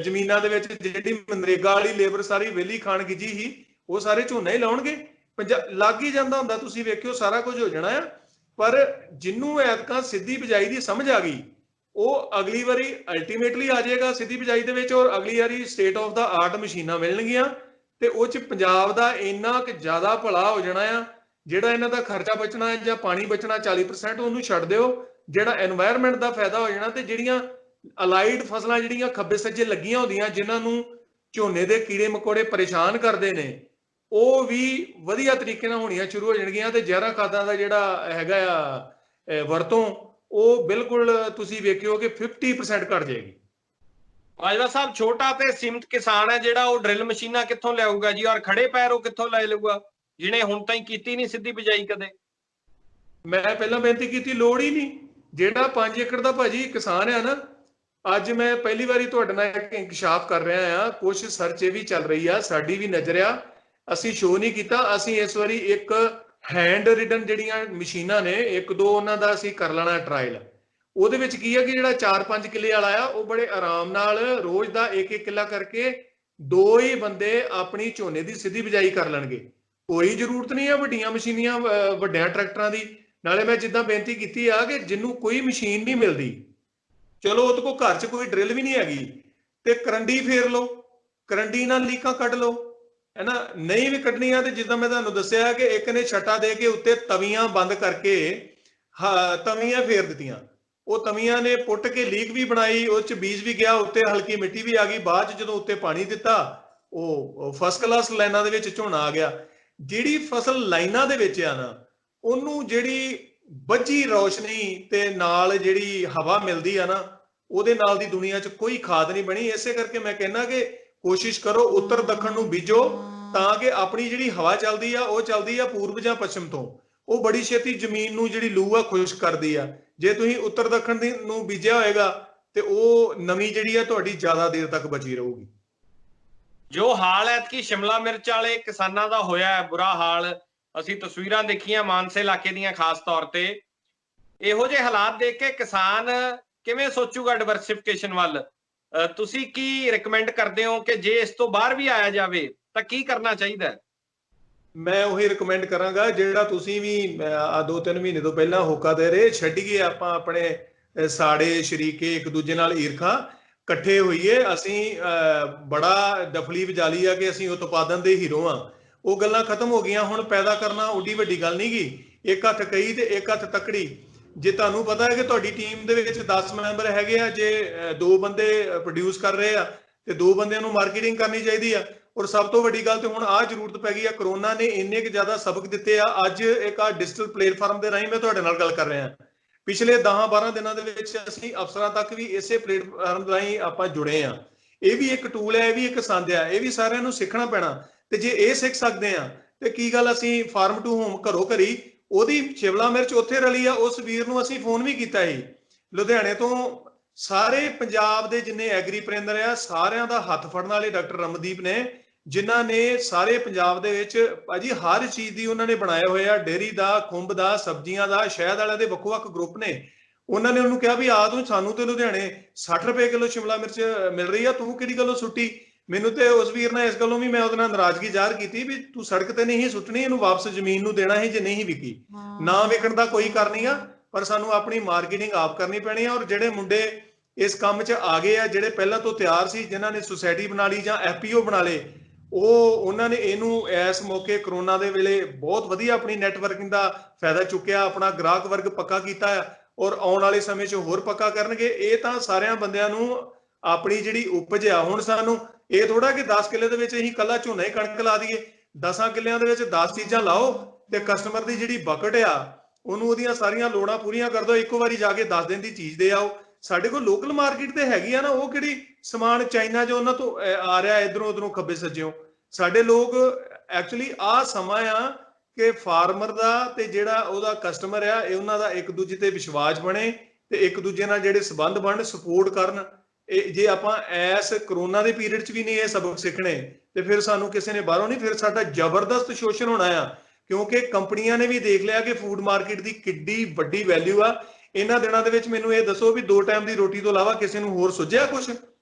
ਜ਼ਮੀਨਾਂ ਦੇ ਵਿੱਚ ਜਿਹੜੀ ਮਨਰੇਗਾ ਵਾਲੀ ਲੇਬਰ ਸਾਰੀ ਵਿਹਲੀ ਖਾਣ ਗਿੱਜੀ ਸੀ, ਉਹ ਸਾਰੇ ਝੋਨਾ ਹੀ ਲਾਉਣਗੇ। ਲੱਗ ਹੀ ਜਾਂਦਾ ਹੁੰਦਾ, ਤੁਸੀਂ ਵੇਖਿਓ ਸਾਰਾ ਕੁਝ ਹੋ ਜਾਣਾ ਆ। ਪਰ ਜਿਹਨੂੰ ਐਤਕਾਂ ਸਿੱਧੀ ਬਿਜਾਈ ਦੀ ਸਮਝ ਆ ਗਈ, ਉਹ ਅਗਲੀ ਵਾਰੀ ਅਲਟੀਮੇਟਲੀ ਆ ਜਾਏਗਾ ਸਿੱਧੀ ਬਿਜਾਈ ਦੇ ਵਿੱਚ, ਔਰ ਅਗਲੀ ਵਾਰੀ ਸਟੇਟ ਆਫ ਦਾ ਆਰਟ ਮਸ਼ੀਨਾਂ ਮਿਲਣਗੀਆਂ, ਤੇ ਉਹ 'ਚ ਪੰਜਾਬ ਦਾ ਇੰਨਾ ਕੁ ਜ਼ਿਆਦਾ ਭਲਾ ਹੋ ਜਾਣਾ ਆ। ਜਿਹੜਾ ਇਹਨਾਂ ਦਾ ਖਰਚਾ ਬਚਣਾ ਜਾਂ ਪਾਣੀ ਬਚਣਾ 40%, ਉਹਨੂੰ ਛੱਡ ਦਿਓ, ਜਿਹੜਾ এনवायरमेंट ਦਾ ਫਾਇਦਾ ਹੋ ਜਾਣਾ। ਤੇ ਜਿਹੜੀਆਂ ਅਲਾਈਡ ਫਸਲਾਂ ਜਿਹੜੀਆਂ ਖੱਬੇ ਸੱਜੇ ਲੱਗੀਆਂ ਹੁੰਦੀਆਂ, ਜਿਨ੍ਹਾਂ ਨੂੰ ਝੋਨੇ ਦੇ ਕੀੜੇ ਮਕੌੜੇ ਪਰੇਸ਼ਾਨ ਕਰਦੇ ਨੇ, ਉਹ ਵੀ ਵਧੀਆ ਤਰੀਕੇ ਨਾਲ ਹੋਣੀਆਂ ਸ਼ੁਰੂ ਹੋ ਜਾਣਗੀਆਂ। ਤੇ ਜ਼ਹਿਰਾਂ ਖਾਦਾਂ ਦਾ ਜਿਹੜਾ ਹੈਗਾ ਆ ਵਰਤੋਂ, ਉਹ ਬਿਲਕੁਲ ਤੁਸੀਂ ਵੇਖਿਓ ਕਿ 50% ਘਟ ਜਾਏਗੀ। ਬਾਜਵਾ ਸਾਹਿਬ, ਛੋਟਾ ਤੇ ਸੀਮਤ ਕਿਸਾਨ ਹੈ ਜਿਹੜਾ, ਉਹ ਡਰਿਲ ਮਸ਼ੀਨਾਂ ਕਿੱਥੋਂ ਲਿਆਊਗਾ ਜੀ? ਔਰ ਖੜੇ ਪੈਰ ਉਹ ਕਿੱਥੋਂ ਲੈ ਲਊਗਾ ਜਿਹਨੇ ਹੁਣ ਤਾਈਂ ਕੀਤੀ ਨਹੀਂ ਸਿੱਧੀ ਬਿਜਾਈ ਕਦੇ? ਮੈਂ ਪਹਿਲਾਂ ਬੇਨਤੀ ਕੀਤੀ, ਲੋੜ ਹੀ ਨਹੀਂ। ਜਿਹੜਾ 5 ਏਕੜ ਦਾ ਭਾਜੀ ਕਿਸਾਨ ਆ ਨਾ, ਅੱਜ ਮੈਂ ਪਹਿਲੀ ਵਾਰੀ ਤੁਹਾਡੇ ਨਾਲ ਇੱਕ ਇੰਕਸ਼ਾਫ ਕਰ ਰਿਹਾ ਆ, ਕੁਝ ਸਰਚ ਇਹ ਵੀ ਚੱਲ ਰਹੀ ਆ, ਸਾਡੀ ਵੀ ਨਜ਼ਰ ਆ, ਅਸੀਂ ਸ਼ੋਅ ਨਹੀਂ ਕੀਤਾ। ਅਸੀਂ ਇਸ ਵਾਰੀ ਇੱਕ ਹੈਂਡ ਰਿਡਨ ਜਿਹੜੀਆਂ ਮਸ਼ੀਨਾਂ ਨੇ, ਇੱਕ ਦੋ ਉਹਨਾਂ ਦਾ ਅਸੀਂ ਕਰ ਲੈਣਾ ਟਰਾਇਲ। ਉਹਦੇ ਵਿੱਚ ਕੀ ਆ ਕਿ ਜਿਹੜਾ 4-5 ਕਿੱਲੇ ਵਾਲਾ ਆ, ਉਹ ਬੜੇ ਆਰਾਮ ਨਾਲ ਰੋਜ਼ ਦਾ 1-1 ਕਿੱਲਾ ਕਰਕੇ 2 ਹੀ ਬੰਦੇ ਆਪਣੀ ਝੋਨੇ ਦੀ ਸਿੱਧੀ ਬਿਜਾਈ ਕਰ ਲੈਣਗੇ। ਕੋਈ ਜ਼ਰੂਰਤ ਨਹੀਂ ਆ ਵੱਡੀਆਂ ਮਸ਼ੀਨੀਆਂ, ਵੱਡਿਆਂ ਟਰੈਕਟਰਾਂ ਦੀ। ਨਾਲੇ ਮੈਂ ਜਿੱਦਾਂ ਬੇਨਤੀ ਕੀਤੀ ਆ ਕਿ ਜਿਹਨੂੰ ਕੋਈ ਮਸ਼ੀਨ ਨਹੀਂ ਮਿਲਦੀ, ਚਲੋ ਉਹਦੇ ਕੋਲ ਘਰ 'ਚ ਕੋਈ ਡਰਿਲ ਵੀ ਨਹੀਂ ਹੈਗੀ, ਤੇ ਕਰੰਡੀ ਫੇਰ ਲਓ, ਕਰੰਡੀ ਨਾਲ ਲੀਕਾਂ ਕੱਢ ਲਓ, ਹੈ ਨਾ। ਨਹੀਂ ਵੀ ਕੱਢਣੀਆਂ ਤੇ ਜਿੱਦਾਂ ਮੈਂ ਤੁਹਾਨੂੰ ਦੱਸਿਆ ਕਿ ਇੱਕ ਨੇ ਛੱਟਾ ਦੇ ਕੇ ਉੱਤੇ ਤਵੀਆਂ ਬੰਦ ਕਰਕੇ ਤਵੀਆਂ ਫੇਰ ਦਿੱਤੀਆਂ। ਉਹ ਤਵੀਆਂ ਨੇ ਪੁੱਟ ਕੇ ਲੀਕ ਵੀ ਬਣਾਈ, ਉਹ 'ਚ ਬੀਜ ਵੀ ਗਿਆ, ਉੱਤੇ ਹਲਕੀ ਮਿੱਟੀ ਵੀ ਆ ਗਈ। ਬਾਅਦ 'ਚ ਜਦੋਂ ਉੱਤੇ ਪਾਣੀ ਦਿੱਤਾ, ਉਹ ਫਸਟ ਕਲਾਸ ਲਾਈਨਾਂ ਦੇ ਵਿੱਚ ਝੋਨਾ ਆ ਗਿਆ। ਜਿਹੜੀ ਫਸਲ ਲਾਈਨਾਂ ਦੇ ਵਿੱਚ ਆ ਨਾ, ਉਹਨੂੰ ਜਿਹੜੀ ਬੱਝੀ ਰੌਸ਼ਨੀ ਤੇ ਨਾਲ ਜਿਹੜੀ ਹਵਾ ਮਿਲਦੀ ਆ ਨਾ, ਉਹਦੇ ਨਾਲ ਦੀ ਦੁਨੀਆ 'ਚ ਕੋਈ ਖਾਦ ਨਹੀਂ ਬਣੀ। ਇਸੇ ਕਰਕੇ ਮੈਂ ਕਹਿੰਦਾ ਕਿ ਕੋਸ਼ਿਸ਼ ਕਰੋ ਉੱਤਰ ਦੱਖਣ ਨੂੰ ਬੀਜੋ, ਤਾਂ ਕਿ ਆਪਣੀ ਜਿਹੜੀ ਹਵਾ ਚੱਲਦੀ ਆ, ਉਹ ਚੱਲਦੀ ਆ ਪੂਰਬ ਜਾਂ ਪੱਛਮ ਤੋਂ, ਉਹ ਬੜੀ ਛੇਤੀ ਜ਼ਮੀਨ ਨੂੰ ਜਿਹੜੀ ਲੂ ਆ ਖੁਸ਼ਕ ਕਰਦੀ ਆ। ਜੇ ਤੁਸੀਂ ਉੱਤਰ ਦੱਖਣ ਦੀ ਨੂੰ ਬੀਜਿਆ ਹੋਏਗਾ ਤੇ ਉਹ ਨਮੀ ਜਿਹੜੀ ਆ ਤੁਹਾਡੀ ਜ਼ਿਆਦਾ ਦੇਰ ਤੱਕ ਬਚੀ ਰਹੂਗੀ। ਜੋ ਹਾਲ ਐਤਕੀ ਸ਼ਿਮਲਾ ਮਿਰਚ ਵਾਲੇ ਕਿਸਾਨਾਂ ਦਾ ਹੋਇਆ ਹੈ, ਬੁਰਾ ਹਾਲ, ਅਸੀਂ ਤਸਵੀਰਾਂ ਦੇਖੀਆਂ ਮਾਨਸੇ ਇਲਾਕੇ ਦੀਆਂ ਖਾਸ ਤੌਰ ਤੇ। ਇਹੋ ਜਿਹੇ ਹਾਲਾਤ ਦੇਖ ਕੇ ਕਿਸਾਨ ਕਿਵੇਂ ਸੋਚੂਗਾ ਡਾਇਵਰਸਿਫਿਕੇਸ਼ਨ ਵੱਲ? ਤੁਸੀਂ ਕੀ ਰਿਕਮੈਂਡ ਕਰਦੇ ਹੋ ਕਿ ਜੇ ਇਸ ਤੋਂ ਬਾਹਰ ਵੀ ਆਇਆ ਜਾਵੇ ਤਾਂ ਕੀ ਕਰਨਾ ਚਾਹੀਦਾ? ਮੈਂ ਉਹੀ ਰਿਕਮੈਂਡ ਕਰਾਂਗਾ ਜਿਹੜਾ ਤੁਸੀਂ ਵੀ ਆ 2-3 ਮਹੀਨੇ ਤੋਂ ਪਹਿਲਾਂ ਹੋਕਾ ਦੇ ਰਹੇ, ਛੱਡੀਏ ਆਪਾਂ ਆਪਣੇ ਸਾੜੇ ਸ਼ਰੀਕੇ, ਇੱਕ ਦੂਜੇ ਨਾਲ ਈਰਖਾ, ਇਕੱਠੇ ਹੋਈਏ। ਅਸੀਂ ਬੜਾ ਡਫਲੀ ਵਜਾਲੀ ਆ ਕਿ ਅਸੀਂ ਉਤਪਾਦਨ ਦੇ ਹੀਰੋ ਆ, ਉਹ ਗੱਲਾਂ ਖਤਮ ਹੋ ਗਈਆਂ। ਹੁਣ ਪੈਦਾ ਕਰਨਾ ਓਡੀ ਵੱਡੀ ਗੱਲ ਨਹੀਂ ਗੀ, ਇੱਕ ਹੱਥ ਕਹੀ ਤੇ ਇੱਕ ਹੱਥ ਤੱਕੜੀ। ਜੇ ਤੁਹਾਨੂੰ ਪਤਾ ਹੈ ਕਿ ਤੁਹਾਡੀ ਟੀਮ ਦੇ ਵਿੱਚ 10 ਮੈਂਬਰ ਹੈਗੇ ਆ, ਜੇ 2 ਬੰਦੇ ਪ੍ਰੋਡਿਊਸ ਕਰ ਰਹੇ ਆ ਤੇ 2 ਬੰਦਿਆਂ ਨੂੰ ਮਾਰਕੀਟਿੰਗ ਕਰਨੀ ਚਾਹੀਦੀ ਆ। ਔਰ ਸਭ ਤੋਂ ਵੱਡੀ ਗੱਲ ਤੇ ਹੁਣ ਆਹ ਜ਼ਰੂਰਤ ਪੈ ਗਈ ਆ, ਕਰੋਨਾ ਨੇ ਇੰਨੇ ਕੁ ਜ਼ਿਆਦਾ ਸਬਕ ਦਿੱਤੇ ਆ। ਅੱਜ ਇੱਕ ਆ ਡਿਜੀਟਲ ਪਲੇਟਫਾਰਮ ਦੇ ਰਾਹੀਂ ਮੈਂ ਤੁਹਾਡੇ ਨਾਲ ਗੱਲ ਕਰ ਰਿਹਾ। ਪਿਛਲੇ 10-12 ਦਿਨਾਂ ਦੇ ਵਿੱਚ ਅਸੀਂ ਅਫਸਰਾਂ ਤੱਕ ਵੀ ਇਸੇ ਪਲੇਟਫਾਰਮ ਰਾਹੀਂ ਆਪਾਂ ਜੁੜੇ ਆ। ਇਹ ਵੀ ਇੱਕ ਟੂਲ ਹੈ, ਇਹ ਵੀ ਇੱਕ ਸੰਦ ਆ, ਇਹ ਵੀ ਸਾਰਿਆਂ ਨੂੰ ਸਿੱਖਣਾ ਪੈਣਾ। ਤੇ ਜੇ ਇਹ ਸਿੱਖ ਸਕਦੇ ਆ ਤੇ ਕੀ ਗੱਲ, ਅਸੀਂ ਫਾਰਮ ਟੂ ਹੋਮ ਘਰੋਂ ਘਰੀ, ਉਹਦੀ ਸ਼ਿਮਲਾ ਮਿਰਚ ਉੱਥੇ ਰਲੀ ਆ। ਉਸ ਵੀਰ ਨੂੰ ਅਸੀਂ ਫੋਨ ਵੀ ਕੀਤਾ ਸੀ ਲੁਧਿਆਣੇ ਤੋਂ। ਸਾਰੇ ਪੰਜਾਬ ਦੇ ਜਿੰਨੇ ਐਗਰੀਪ੍ਰੇਨਰ ਆ, ਸਾਰਿਆਂ ਦਾ ਹੱਥ ਫੜਨ ਵਾਲੇ ਡਾਕਟਰ ਰਮਨਦੀਪ ਨੇ, ਜਿਨ੍ਹਾਂ ਨੇ ਸਾਰੇ ਪੰਜਾਬ ਦੇ ਵਿੱਚ ਭਾਜੀ ਹਰ ਚੀਜ਼ ਦੀ ਉਹਨਾਂ ਨੇ ਬਣਾਇਆ ਹੋਇਆ, ਡੇਅਰੀ ਦਾ, ਖੁੰਭ ਦਾ, ਸਬਜ਼ੀਆਂ ਦਾ, ਸ਼ਹਿਦ ਵਾਲਿਆਂ ਦੇ ਵੱਖ-ਵੱਖ ਗਰੁੱਪ ਨੇ। ਉਹਨਾਂ ਨੇ ਉਹਨੂੰ ਕਿਹਾ ਵੀ ਆ ਤੂੰ, ਸਾਨੂੰ ਤੇ ਲੁਧਿਆਣੇ 60 ਰੁਪਏ ਕਿਲੋ ਸ਼ਿਮਲਾ ਮਿਰਚ ਮਿਲ ਰਹੀ ਆ, ਤੂੰ ਕਿਹੜੀ ਗੱਲੋਂ ਸੁੱਟੀ? ਮੈਨੂੰ ਤੇ ਉਸ ਵੀਰ ਨੇ ਇਸ ਗੱਲੋਂ ਵੀ ਮੈਂ ਉਹਦੇ ਨਾਲ ਨਾਰਾਜ਼ਗੀ ਜ਼ਾਹਰ ਕੀਤੀ ਵੀ ਤੂੰ ਸੜਕ ਤੇ ਨਹੀਂ ਸੁੱਟਣੀ, ਇਹਨੂੰ ਵਾਪਸ ਜ਼ਮੀਨ ਨੂੰ ਦੇਣਾ ਸੀ ਜੇ ਨਹੀਂ ਵਿਕੀ। ਨਾ ਵਿਕਣ ਦਾ ਕੋਈ ਕਰਨੀ ਆ, ਪਰ ਸਾਨੂੰ ਆਪਣੀ ਮਾਰਕੀਟਿੰਗ ਆਪ ਕਰਨੀ ਪੈਣੀ ਆ। ਔਰ ਜਿਹੜੇ ਮੁੰਡੇ ਇਸ ਕੰਮ 'ਚ ਆ ਗਏ ਆ, ਜਿਹੜੇ ਪਹਿਲਾਂ ਤੋਂ ਤਿਆਰ ਸੀ, ਜਿਨ੍ਹਾਂ ਨੇ ਸੁਸਾਇਟੀ ਬਣਾ ਲਈ ਜਾਂ FPO ਬਣਾ ਲਏ, ਉਹਨਾਂ ਨੇ ਇਹਨੂੰ ਇਸ ਮੌਕੇ ਕਰੋਨਾ ਦੇ ਵੇਲੇ ਬਹੁਤ ਵਧੀਆ ਆਪਣੀ ਨੈਟਵਰਕਿੰਗ ਦਾ ਫਾਇਦਾ ਚੁੱਕਿਆ, ਆਪਣਾ ਗ੍ਰਾਹਕ ਵਰਗ ਪੱਕਾ ਕੀਤਾ ਹੈ ਔਰ ਆਉਣ ਵਾਲੇ ਸਮੇਂ 'ਚ ਹੋਰ ਪੱਕਾ ਕਰਨਗੇ। ਇਹ ਤਾਂ ਸਾਰਿਆਂ ਬੰਦਿਆਂ ਨੂੰ ਆਪਣੀ ਜਿਹੜੀ ਉਪਜ ਆ, ਹੁਣ ਸਾਨੂੰ ਇਹ ਥੋੜਾ ਕਿ 10 ਕਿੱਲੇ ਦੇ ਵਿੱਚ ਅਸੀਂ ਕੱਲਾ ਝੋਨਾ ਹੀ ਕਣਕ ਲਾ ਦਈਏ। 10 ਕਿੱਲਿਆਂ ਦੇ ਵਿੱਚ 10 ਚੀਜ਼ਾਂ ਲਾਓ ਤੇ ਕਸਟਮਰ ਦੀ ਜਿਹੜੀ ਬਕਟ ਆ, ਉਹਨੂੰ ਉਹਦੀਆਂ ਸਾਰੀਆਂ ਲੋੜਾਂ ਪੂਰੀਆਂ ਕਰ ਦਿਓ। ਇੱਕੋ ਵਾਰੀ ਜਾ ਕੇ 10 ਦਿਨ ਦੀ ਚੀਜ਼ ਦੇ ਆਓ। ਸਾਡੇ ਕੋਲ ਲੋਕਲ ਮਾਰਕੀਟ ਤੇ ਹੈਗੀ ਆ ਨਾ, ਉਹ ਕਿਹੜੀ ਸਮਾਨ ਚਾਈਨਾ ਜੋ ਉਹਨਾਂ ਤੋਂ ਆ ਰਿਹਾ ਇਧਰੋਂ ਉਧਰੋਂ ਖੱਬੇ ਸੱਜਿਓਂ। ਸਾਡੇ ਲੋਕ ਐਕਚੁਅਲੀ ਆਹ ਸਮਾਂ ਆ ਕਿ ਫਾਰਮਰ ਦਾ ਤੇ ਜਿਹੜਾ ਉਹਦਾ ਕਸਟਮਰ ਆ, ਇਹ ਉਹਨਾਂ ਦਾ ਇੱਕ ਦੂਜੇ ਤੇ ਵਿਸ਼ਵਾਸ ਬਣੇ ਤੇ ਇੱਕ ਦੂਜੇ ਨਾਲ ਜਿਹੜੇ ਸਬੰਧ ਬਣਨ, ਸਪੋਰਟ ਕਰਨ। ਜੇ ਆਪਾਂ ਇਸ ਕਰੋਨਾ ਦੇ ਪੀਰੀਅਡ 'ਚ ਵੀ ਨਹੀਂ ਇਹ ਸਬਕ ਸਿੱਖਣੇ ਤੇ ਫਿਰ ਸਾਨੂੰ ਕਿਸੇ ਨੇ ਬਾਹਰੋਂ ਨਹੀਂ, ਫਿਰ ਸਾਡਾ ਜ਼ਬਰਦਸਤ ਸ਼ੋਸ਼ਣ ਹੋਣਾ ਆ। ਕਿਉਂਕਿ ਕੰਪਨੀਆਂ ਨੇ ਵੀ ਦੇਖ ਲਿਆ ਕਿ ਫੂਡ ਮਾਰਕੀਟ ਦੀ ਕਿੱਡੀ ਵੱਡੀ ਵੈਲਿਊ ਆ। ਇਹਨਾਂ ਦਿਨਾਂ ਦੇ ਵਿੱਚ ਮੈਨੂੰ ਇਹ ਦੱਸੋ ਵੀ 2 ਟਾਈਮ ਦੀ ਰੋਟੀ ਤੋਂ ਇਲਾਵਾ ਕਿਸੇ ਨੂੰ ਹੋਰ ਸੁੱਝਿਆ ਕੁਛ?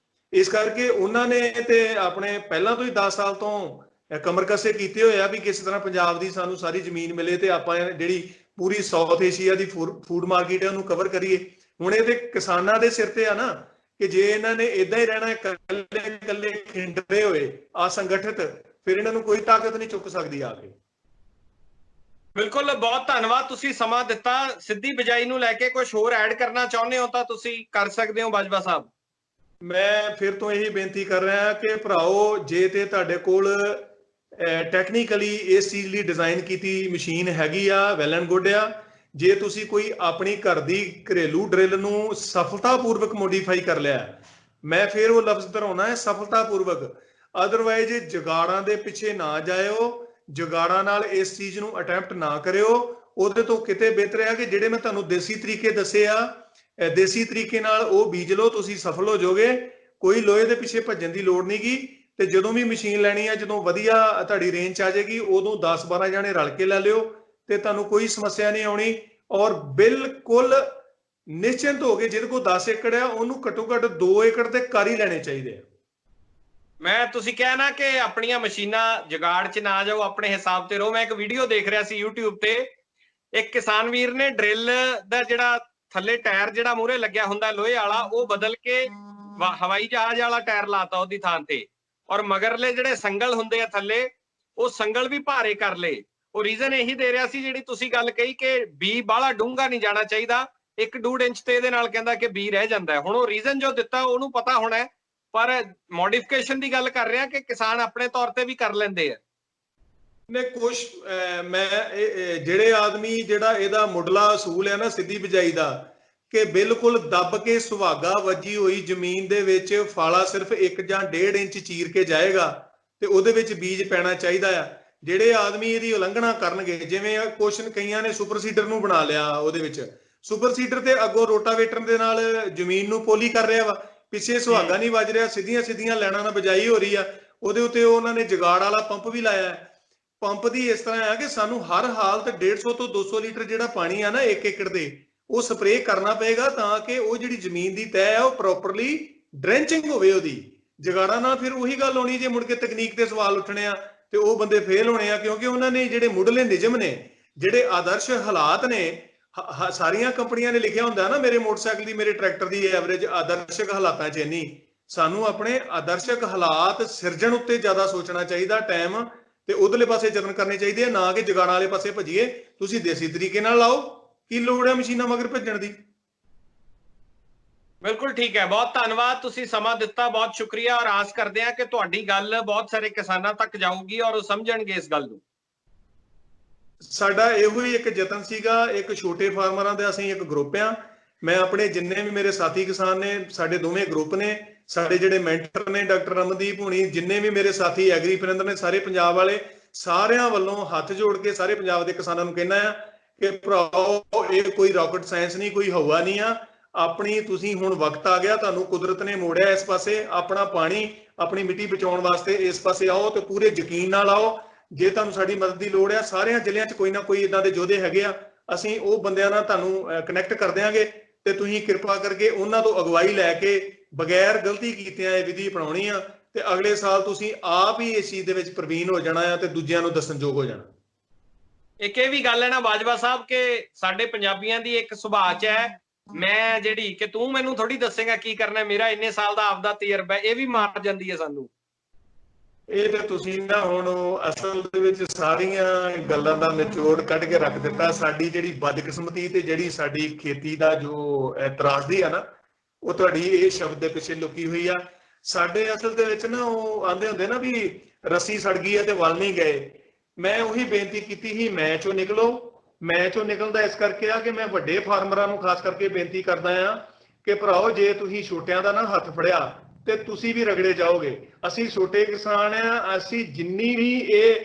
ਇਸ ਕਰਕੇ ਉਹਨਾਂ ਨੇ ਤੇ ਆਪਣੇ ਪਹਿਲਾਂ ਤੋਂ ਹੀ 10 ਸਾਲ ਤੋਂ ਕਮਰ ਕੱਸੇ ਕੀਤੇ ਹੋਏ ਆ ਵੀ ਕਿਸ ਤਰ੍ਹਾਂ ਪੰਜਾਬ ਦੀ ਸਾਨੂੰ ਸਾਰੀ ਜ਼ਮੀਨ ਮਿਲੇ ਤੇ ਆਪਾਂ ਜਿਹੜੀ ਪੂਰੀ ਸਾਊਥ ਏਸ਼ੀਆ ਦੀ ਫੂਡ ਮਾਰਕੀਟ ਹੈ ਉਹਨੂੰ ਕਵਰ ਕਰੀਏ। ਹੁਣ ਇਹ ਤੇ ਕਿਸਾਨਾਂ ਦੇ ਸਿਰ ਤੇ ਆ ਨਾ ਕਿ ਜੇ ਇਹਨਾਂ ਨੇ ਇਦਾਂ ਹੀ ਰਹਿਣਾ ਇਕੱਲੇ ਇਕੱਲੇ ਖਿੰਡਦੇ ਹੋਏ ਅਸੰਗਠਿਤ, ਫਿਰ ਇਹਨਾਂ ਨੂੰ ਕੋਈ ਤਾਕਤ ਨਹੀਂ ਚੁੱਕ ਸਕਦੀ ਆ ਕੇ। ਬਿਲਕੁਲ, ਬਹੁਤ ਧੰਨਵਾਦ, ਤੁਸੀਂ ਸਮਾਂ ਦਿੱਤਾ। ਸਿੱਧੀ ਬਿਜਾਈ ਨੂੰ ਲੈ ਕੇ ਕੁਝ ਹੋਰ ਐਡ ਕਰਨਾ ਚਾਹੁੰਦੇ ਹੋ ਤਾਂ ਤੁਸੀਂ ਕਰ ਸਕਦੇ ਹੋ ਬਾਜਵਾ ਸਾਹਿਬ। ਮੈਂ ਫਿਰ ਤੋਂ ਇਹੀ ਬੇਨਤੀ ਕਰ ਰਿਹਾ ਕਿ ਭਰਾਓ, ਜੇ ਤੇ ਤੁਹਾਡੇ ਕੋਲ ਟੈਕਨੀਕਲੀ ਇਸ ਚੀਜ਼ ਲਈ ਡਿਜ਼ਾਈਨ ਕੀਤੀ ਮਸ਼ੀਨ ਹੈਗੀ ਆ, ਵੈਲ ਐਂਡ ਗੁੱਡ ਆ। ਜੇ ਤੁਸੀਂ ਕੋਈ ਆਪਣੀ ਘਰ ਦੀ ਘਰੇਲੂ ਡਰਿਲ ਨੂੰ ਸਫਲਤਾਪੂਰਵਕ ਮੋਡੀਫਾਈ ਕਰ ਲਿਆ, ਮੈਂ ਫਿਰ ਉਹ ਲਫ਼ਜ਼ ਦੁਹਰਾਉਣਾ ਹੈ, ਸਫਲਤਾਪੂਰਵਕ। ਅਦਰਵਾਈਜ਼ ਜੁਗਾੜਾਂ ਦੇ ਪਿੱਛੇ ਨਾ ਜਾਇਓ, ਜੁਗਾੜਾਂ ਨਾਲ ਇਸ ਚੀਜ਼ ਨੂੰ ਅਟੈਂਪਟ ਨਾ ਕਰਿਓ। ਉਹਦੇ ਤੋਂ ਕਿਤੇ ਬਿਹਤਰ ਹੈ ਕਿ ਜਿਹੜੇ ਮੈਂ ਤੁਹਾਨੂੰ ਦੇਸੀ ਤਰੀਕੇ ਦੱਸੇ ਆ, ਦੇਸੀ ਤਰੀਕੇ ਨਾਲ ਉਹ ਬੀਜ ਲਓ, ਤੁਸੀਂ ਸਫਲ ਹੋ ਜਾਓਗੇ। ਕੋਈ ਲੋਹੇ ਦੇ ਪਿੱਛੇ ਭੱਜਣ ਦੀ ਲੋੜ ਨਹੀਂ ਗੀ। ਤੇ ਜਦੋਂ ਵੀ ਮਸ਼ੀਨ ਲੈਣੀ ਆ, ਜਦੋਂ ਵਧੀਆ ਤੁਹਾਡੀ ਰੇਂਜ 'ਚ ਆ ਜਾਏਗੀ, ਉਦੋਂ 10-12 ਜਣੇ ਰਲ ਕੇ ਲੈ ਲਿਓ ਤੇ ਤੁਹਾਨੂੰ ਕੋਈ ਸਮੱਸਿਆ ਨਹੀਂ ਆਉਣੀ। ਔਰ ਬਿਲਕੁਲ ਨਿਸ਼ਚਿੰਤ ਹੋ ਕੇ, ਜਿਹਦੇ ਕੋਲ 10 ਏਕੜ ਆ ਉਹਨੂੰ ਘੱਟੋ ਘੱਟ 2 ਏਕੜ ਤੇ ਕਰ ਹੀ ਲੈਣੇ ਚਾਹੀਦੇ ਆ। ਮੈਂ ਤੁਸੀਂ ਕਿਹਾ ਨਾ ਕਿ ਆਪਣੀਆਂ ਮਸ਼ੀਨਾਂ ਜੁਗਾੜ 'ਚ ਨਾ ਜਾਓ, ਆਪਣੇ ਹਿਸਾਬ ਤੇ ਰਹੋ। ਮੈਂ ਇੱਕ ਵੀਡੀਓ ਦੇਖ ਰਿਹਾ ਸੀ YouTube ਤੇ, ਇੱਕ ਕਿਸਾਨ ਵੀਰ ਨੇ ਡਰਿਲ ਦਾ ਜਿਹੜਾ ਥੱਲੇ ਟਾਇਰ ਜਿਹੜਾ ਮੂਹਰੇ ਲੱਗਿਆ ਹੁੰਦਾ ਲੋਹੇ ਵਾਲਾ, ਉਹ ਬਦਲ ਕੇ ਹਵਾਈ ਜਹਾਜ਼ ਵਾਲਾ ਟਾਇਰ ਲਾਤਾ ਉਹਦੀ ਥਾਂ ਤੇ, ਔਰ ਮਗਰਲੇ ਜਿਹੜੇ ਸੰਗਲ ਹੁੰਦੇ ਆ ਥੱਲੇ, ਉਹ ਸੰਗਲ ਵੀ ਭਾਰੇ ਕਰ ਲਏ। ਉਹ ਰੀਜ਼ਨ ਇਹੀ ਦੇ ਰਿਹਾ ਸੀ ਜਿਹੜੀ ਤੁਸੀਂ ਗੱਲ ਕਹੀ ਕਿ ਬੀ ਬਾਹਲਾ ਡੂੰਘਾ ਨਹੀਂ ਜਾਣਾ ਚਾਹੀਦਾ, 1-1.5 ਇੰਚ ਤੇ ਇਹਦੇ ਨਾਲ ਕਹਿੰਦਾ ਕਿ ਬੀ ਰਹਿ ਜਾਂਦਾ ਹੈ। ਹੁਣ ਉਹ ਰੀਜ਼ਨ ਜੋ ਦਿੱਤਾ ਉਹਨੂੰ ਪਤਾ ਹੋਣਾ ਹੈ, ਪਰ ਮੋਡੀਫਿਕੇਸ਼ਨ ਦੀ ਗੱਲ ਕਰ ਰਿਹਾ ਕਿ ਕਿਸਾਨ ਆਪਣੇ ਤੌਰ ਤੇ ਵੀ ਕਰ ਲੈਂਦੇ ਆ। ਨੇ ਕੁਛ ਮੈਂ ਜਿਹੜੇ ਆਦਮੀ, ਜਿਹੜਾ ਇਹਦਾ ਮੁੱਢਲਾ ਅਸੂਲ ਹੈ ਨਾ ਸਿੱਧੀ ਬਿਜਾਈ ਦਾ, ਕਿ ਬਿਲਕੁਲ ਦੱਬ ਕੇ ਸੁਹਾਗਾ ਵੱਜੀ ਹੋਈ ਜ਼ਮੀਨ ਦੇ ਵਿੱਚ ਫਾਲਾ ਸਿਰਫ 1 ਜਾਂ 1.5 ਇੰਚ ਚੀਰ ਕੇ ਜਾਏਗਾ ਤੇ ਉਹਦੇ ਵਿੱਚ ਬੀਜ ਪੈਣਾ ਚਾਹੀਦਾ ਆ। ਜਿਹੜੇ ਆਦਮੀ ਇਹਦੀ ਉਲੰਘਣਾ ਕਰਨਗੇ, ਜਿਵੇਂ ਕੁਛ ਕਈਆਂ ਨੇ ਸੁਪਰ ਸੀਡਰ ਨੂੰ ਬਣਾ ਲਿਆ, ਉਹਦੇ ਵਿੱਚ ਸੁਪਰ ਸੀਡਰ ਤੇ ਅੱਗੋਂ ਰੋਟਾਵੇਟਰ ਦੇ ਨਾਲ ਜ਼ਮੀਨ ਨੂੰ ਪੋਲੀ ਕਰ ਰਿਹਾ ਵਾ, ਪਿੱਛੇ ਸੁਹਾਗਾ ਨਹੀਂ ਵੱਜ ਰਿਹਾ, ਸਿੱਧੀਆਂ ਸਿੱਧੀਆਂ ਲੈਣਾ ਨਾਲ ਬਜਾਈ ਹੋ ਰਹੀ ਆ। ਉਹਦੇ ਉੱਤੇ ਉਹਨਾਂ ਨੇ ਜੁਗਾੜ ਵਾਲਾ ਪੰਪ ਵੀ ਲਾਇਆ। ਪੰਪ ਦੀ ਇਸ ਤਰ੍ਹਾਂ ਆ ਕਿ ਸਾਨੂੰ ਹਰ ਹਾਲਤ 150 ਤੋਂ 200 ਲੀਟਰ ਜਿਹੜਾ ਪਾਣੀ ਆ ਨਾ 1 ਏਕੜ ਦੇ, ਉਹ ਸਪਰੇਅ ਕਰਨਾ ਪਏਗਾ ਤਾਂ ਕਿ ਉਹ ਜਿਹੜੀ ਜ਼ਮੀਨ ਦੀ ਤਹਿ ਆ ਉਹ ਪ੍ਰੋਪਰਲੀ ਡਰੈਂਚਿੰਗ ਹੋਵੇ ਉਹਦੀ। ਜੁਗਾੜਾਂ ਨਾਲ ਫਿਰ ਉਹੀ ਗੱਲ ਹੋਣੀ, ਜੇ ਮੁੜ ਕੇ ਤਕਨੀਕ ਤੇ ਸਵਾਲ ਉੱਠਣੇ ਆ ਤੇ ਉਹ ਬੰਦੇ ਫੇਲ ਹੋਣੇ ਆ, ਕਿਉਂਕਿ ਉਹਨਾਂ ਨੇ ਜਿਹੜੇ ਮੁੱਢਲੇ ਨਿਯਮ ਨੇ, ਜਿਹੜੇ ਆਦਰਸ਼ ਹਾਲਾਤ ਨੇ, ਸਾਰੀਆਂ ਕੰਪਨੀਆਂ ਨੇ ਲਿਖਿਆ ਹੁੰਦਾ ਨਾ, ਮੇਰੇ ਮੋਟਰਸਾਈਕਲ ਦੀ, ਮੇਰੇ ਟਰੈਕਟਰ ਦੀ ਐਵਰੇਜ ਆਦਰਸ਼ਕ ਹਾਲਾਤਾਂ 'ਚ ਇੰਨੀ। ਸਾਨੂੰ ਆਪਣੇ ਆਦਰਸ਼ਕ ਹਾਲਾਤ ਸਿਰਜਣ ਉੱਤੇ ਜ਼ਿਆਦਾ ਸੋਚਣਾ ਚਾਹੀਦਾ ਟਾਈਮ, ਤੇ ਉਧਰਲੇ ਪਾਸੇ ਯਤਨ ਕਰਨੇ ਚਾਹੀਦੇ ਆ, ਨਾ ਕਿ ਜੁਗਾੜਾਂ ਵਾਲੇ ਪਾਸੇ ਭੱਜੀਏ। ਤੁਸੀਂ ਦੇਸੀ ਤਰੀਕੇ ਨਾਲ ਲਾਓ, ਕੀ ਲੋੜ ਹੈ ਮਸ਼ੀਨਾਂ ਮਗਰ ਭੱਜਣ ਦੀ। ਬਿਲਕੁਲ ਠੀਕ ਹੈ, ਬਹੁਤ ਧੰਨਵਾਦ, ਤੁਸੀਂ ਸਮਾਂ ਦਿੱਤਾ, ਬਹੁਤ ਸ਼ੁਕਰੀਆ। ਔਰ ਆਸ ਕਰਦੇ ਹਾਂ ਕਿ ਤੁਹਾਡੀ ਗੱਲ ਬਹੁਤ ਸਾਰੇ ਕਿਸਾਨਾਂ ਤੱਕ ਜਾਊਗੀ ਔਰ ਉਹ ਸਮਝਣਗੇ ਇਸ ਗੱਲ ਨੂੰ। ਸਾਡਾ ਇਹੋ ਹੀ ਇੱਕ ਯਤਨ ਸੀਗਾ, ਇੱਕ ਛੋਟੇ ਫਾਰਮਰਾਂ ਦਾ ਅਸੀਂ ਇੱਕ ਗਰੁੱਪ ਆ। ਮੈਂ ਆਪਣੇ ਜਿੰਨੇ ਵੀ ਮੇਰੇ ਸਾਥੀ ਕਿਸਾਨ ਨੇ, ਸਾਡੇ ਦੋਵੇਂ ਗਰੁੱਪ ਨੇ, ਸਾਡੇ ਜਿਹੜੇ ਮੈਂਟਰ ਨੇ ਡਾਕਟਰ ਰਮਨਦੀਪ ਹੁਣੀ, ਜਿੰਨੇ ਵੀ ਮੇਰੇ ਸਾਥੀ ਐਗਰੀਪ੍ਰੈਂਦਰ ਨੇ, ਸਾਰੇ ਪੰਜਾਬ ਵਾਲੇ, ਸਾਰਿਆਂ ਵੱਲੋਂ ਹੱਥ ਜੋੜ ਕੇ ਸਾਰੇ ਪੰਜਾਬ ਦੇ ਕਿਸਾਨਾਂ ਨੂੰ ਕਹਿਣਾ ਆ ਕਿ ਭਰਾਓ, ਇਹ ਕੋਈ ਰਾਕਟ ਸਾਇੰਸ ਨਹੀਂ, ਕੋਈ ਹਵਾ ਨਹੀਂ ਆ। ਆਪਣੀ ਤੁਸੀਂ ਹੁਣ ਵਕਤ ਆ ਗਿਆ, ਤੁਹਾਨੂੰ ਕੁਦਰਤ ਨੇ ਮੋੜਿਆ ਇਸ ਪਾਸੇ, ਆਪਣਾ ਪਾਣੀ, ਆਪਣੀ ਮਿੱਟੀ ਬਚਾਉਣ ਵਾਸਤੇ ਇਸ ਪਾਸੇ ਆਓ ਤੇ ਪੂਰੇ ਯਕੀਨ ਨਾਲ ਆਓ। ਜੇ ਤੁਹਾਨੂੰ ਸਾਡੀ ਮਦਦ ਦੀ ਲੋੜ ਆ, ਸਾਰਿਆਂ ਜ਼ਿਲ੍ਹਿਆਂ 'ਚ ਕੋਈ ਨਾ ਕੋਈ ਇਦਾਂ ਦੇ ਯੋਧੇ ਹੈਗੇ ਆ, ਅਸੀਂ ਉਹ ਬੰਦਿਆਂ ਨਾਲ ਤੁਹਾਨੂੰ ਕਨੈਕਟ ਕਰ ਦਿਆਂਗੇ ਤੇ ਤੁਸੀਂ ਕਿਰਪਾ ਕਰਕੇ ਉਹਨਾਂ ਤੋਂ ਅਗਵਾਈ ਲੈ ਕੇ ਬਗੈਰ ਗਲਤੀ ਕੀਤਿਆਂ ਇਹ ਵਿਧੀ ਅਪਣਾਉਣੀ ਆ, ਤੇ ਅਗਲੇ ਸਾਲ ਤੁਸੀਂ ਆਪ ਹੀ ਇਸ ਚੀਜ਼ ਦੇ ਵਿੱਚ ਪ੍ਰਵੀਨ ਹੋ ਜਾਣਾ ਆ ਤੇ ਦੂਜਿਆਂ ਨੂੰ ਦੱਸਣਯੋਗ ਹੋ ਜਾਣਾ। ਇੱਕ ਇਹ ਵੀ ਗੱਲ ਹੈ ਨਾ ਬਾਜਵਾ ਸਾਹਿਬ, ਕਿ ਸਾਡੇ ਪੰਜਾਬੀਆਂ ਦੀ ਇੱਕ ਸੁਭਾਅ 'ਚ ਹੈ, ਮੈਂ ਜਿਹੜੀ ਕਿ ਤੂੰ ਮੈਨੂੰ ਥੋੜੀ ਦੱਸੇਗਾ ਕੀ ਕਰਨਾ, ਮੇਰਾ ਇੰਨੇ ਸਾਲ ਦਾ ਆਪਦਾ ਤਜਰਬਾ, ਇਹ ਵੀ ਮਾਰ ਜਾਂਦੀ ਹੈ ਸਾਨੂੰ। ਇਹ ਤੇ ਤੁਸੀਂ ਨਾ ਹੁਣ ਅਸਲ ਦੇ ਵਿੱਚ ਸਾਰੀਆਂ ਗੱਲਾਂ ਦਾ ਨਿਚੋੜ ਕੱਢ ਕੇ ਰੱਖ ਦਿੱਤਾ। ਸਾਡੀ ਜਿਹੜੀ ਬਦਕਿਸਮਤੀ ਤੇ ਜਿਹੜੀ ਸਾਡੀ ਖੇਤੀ ਦਾ ਜੋ ਤਰਾਸਦੀ ਆ ਨਾ, ਉਹ ਤੁਹਾਡੀ ਇਹ ਸ਼ਬਦ ਦੇ ਪਿੱਛੇ ਲੁਕੀ ਹੋਈ ਆ। ਸਾਡੇ ਅਸਲ ਦੇ ਵਿੱਚ ਨਾ ਉਹ ਆਂਦੇ ਹੁੰਦੇ ਨਾ ਵੀ ਰੱਸੀ ਸੜ ਗਈ ਹੈ ਤੇ ਵੱਲ ਨਹੀਂ ਗਏ। ਮੈਂ ਉਹੀ ਬੇਨਤੀ ਕੀਤੀ ਸੀ, ਮੈਂ ਚੋਂ ਨਿਕਲੋ। ਮੈਂ ਚੋਂ ਨਿਕਲਦਾ ਇਸ ਕਰਕੇ ਆ ਕਿ ਮੈਂ ਵੱਡੇ ਫਾਰਮਰਾਂ ਨੂੰ ਖਾਸ ਕਰਕੇ ਬੇਨਤੀ ਕਰਦਾ ਆ ਕਿ ਭਰਾਓ, ਜੇ ਤੁਸੀਂ ਛੋਟਿਆਂ ਦਾ ਨਾ ਹੱਥ ਫੜਿਆ ਤੇ ਤੁਸੀਂ ਵੀ ਰਗੜੇ ਜਾਓਗੇ। ਅਸੀਂ ਛੋਟੇ ਕਿਸਾਨ ਆ, ਅਸੀਂ ਜਿੰਨੀ ਵੀ ਇਹ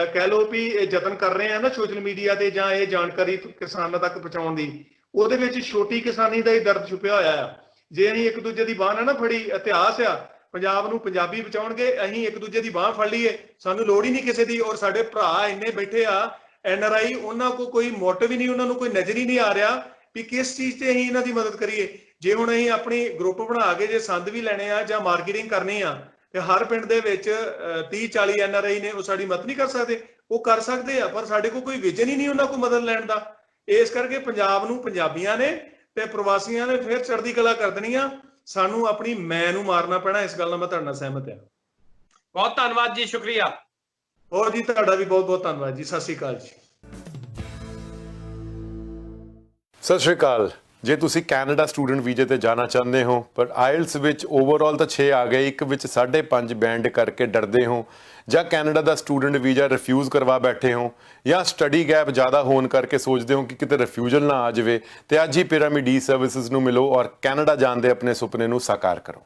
ਕਹਿ ਲਓ ਵੀ ਇਹ ਯਤਨ ਕਰ ਰਹੇ ਆ ਨਾ ਸੋਸ਼ਲ ਮੀਡੀਆ ਤੇ ਜਾਂ ਇਹ ਜਾਣਕਾਰੀ ਕਿਸਾਨਾਂ ਤੱਕ ਪਹੁੰਚਾਉਣ ਦੀ, ਉਹਦੇ ਵਿੱਚ ਛੋਟੀ ਕਿਸਾਨੀ ਦਾ ਹੀ ਦਰਦ ਛੁਪਿਆ ਹੋਇਆ ਆ। ਜੇ ਅਸੀਂ ਇੱਕ ਦੂਜੇ ਦੀ ਬਾਂਹ ਨਾ ਫੜੀ, ਇਤਿਹਾਸ ਆ, ਪੰਜਾਬ ਨੂੰ ਪੰਜਾਬੀ ਬਚਾਉਣਗੇ, ਅਸੀਂ ਇੱਕ ਦੂਜੇ ਦੀ ਬਾਂਹ ਫੜ ਲਈਏ, ਸਾਨੂੰ ਲੋੜ ਹੀ ਨਹੀਂ ਕਿਸੇ ਦੀ। ਔਰ ਸਾਡੇ ਭਰਾ ਇੰਨੇ ਬੈਠੇ ਆ NRI, ਉਹਨਾਂ ਕੋਲ ਕੋਈ ਮੋਟਿਵ ਹੀ ਨਹੀਂ, ਉਹਨਾਂ ਨੂੰ ਕੋਈ ਨਜ਼ਰ ਹੀ ਨਹੀਂ ਆ ਰਿਹਾ ਵੀ ਕਿਸ ਚੀਜ਼ ਤੇ ਅਸੀਂ ਇਹਨਾਂ ਦੀ ਮਦਦ ਕਰੀਏ। ਜੇ ਹੁਣ ਅਸੀਂ ਆਪਣੀ ਗਰੁੱਪ ਬਣਾ ਕੇ ਜੇ ਸੰਦ ਵੀ ਲੈਣੇ ਆ ਜਾਂ ਮਾਰਕੀਟਿੰਗ ਕਰਨੀ ਆ, ਤੇ ਹਰ ਪਿੰਡ ਦੇ ਵਿੱਚ 30-40 NRI ਨੇ, ਉਹ ਸਾਡੀ ਮਦਦ ਨਹੀਂ ਕਰ ਸਕਦੇ। ਉਹ ਕਰ ਸਕਦੇ ਆ, ਪਰ ਸਾਡੇ ਕੋਲ ਕੋਈ ਵਿਜ਼ਨ ਹੀ ਨਹੀਂ ਉਹਨਾਂ ਕੋਲ ਮਦਦ ਲੈਣ ਦਾ। ਇਸ ਕਰਕੇ ਪੰਜਾਬ ਨੂੰ ਪੰਜਾਬੀਆਂ ਨੇ ਤੇ ਪ੍ਰਵਾਸੀਆਂ ਨੇ ਫਿਰ ਚੜ੍ਹਦੀ ਕਲਾ ਕਰ ਦੇਣੀ ਆ। ਸਾਨੂੰ ਆਪਣੀ ਮੈਂ ਨੂੰ ਮਾਰਨਾ ਪੈਣਾ, ਇਸ ਗੱਲ ਨਾਲ ਮੈਂ ਤੁਹਾਡੇ ਨਾਲ ਸਹਿਮਤ ਹਾਂ। ਬਹੁਤ ਧੰਨਵਾਦ ਜੀ, ਸ਼ੁਕਰੀਆ। ਹੋਰ ਜੀ, ਤੁਹਾਡਾ ਵੀ ਬਹੁਤ ਬਹੁਤ ਧੰਨਵਾਦ ਜੀ। ਸਤਿ ਸ਼੍ਰੀ ਅਕਾਲ ਜੀ। ਸਤਿ ਸ਼੍ਰੀ ਅਕਾਲ। ਜੇ ਤੁਸੀਂ ਕੈਨੇਡਾ ਸਟੂਡੈਂਟ ਵੀਜ਼ੇ ਤੇ ਜਾਣਾ ਚਾਹੁੰਦੇ ਹੋ ਪਰ ਆਇਲਸ ਵਿੱਚ ਓਵਰਆਲ ਤਾਂ 6 ਆ ਗਏ, ਇੱਕ ਵਿੱਚ 5.5 ਬੈਂਡ ਕਰਕੇ ਡਰਦੇ ਹੋ, ਜਾਂ ਕੈਨੇਡਾ ਦਾ ਸਟੂਡੈਂਟ ਵੀਜ਼ਾ ਰਿਫਿਊਜ਼ ਕਰਵਾ ਬੈਠੇ ਹੋ, ਜਾਂ ਸਟੱਡੀ ਗੈਪ ਜ਼ਿਆਦਾ ਹੋਣ ਕਰਕੇ ਸੋਚਦੇ ਹੋ ਕਿ ਕਿਤੇ ਰਿਫਿਊਜ਼ਲ ਨਾ ਆ ਜਾਵੇ, ਤੇ ਅੱਜ ਹੀ ਪਿਰਾਮਿਡ ਈ ਸਰਵਿਸਿਜ਼ ਨੂੰ ਮਿਲੋ ਔਰ ਕੈਨੇਡਾ ਜਾਣ ਦੇ ਆਪਣੇ ਸੁਪਨੇ ਨੂੰ ਸਾਕਾਰ ਕਰੋ।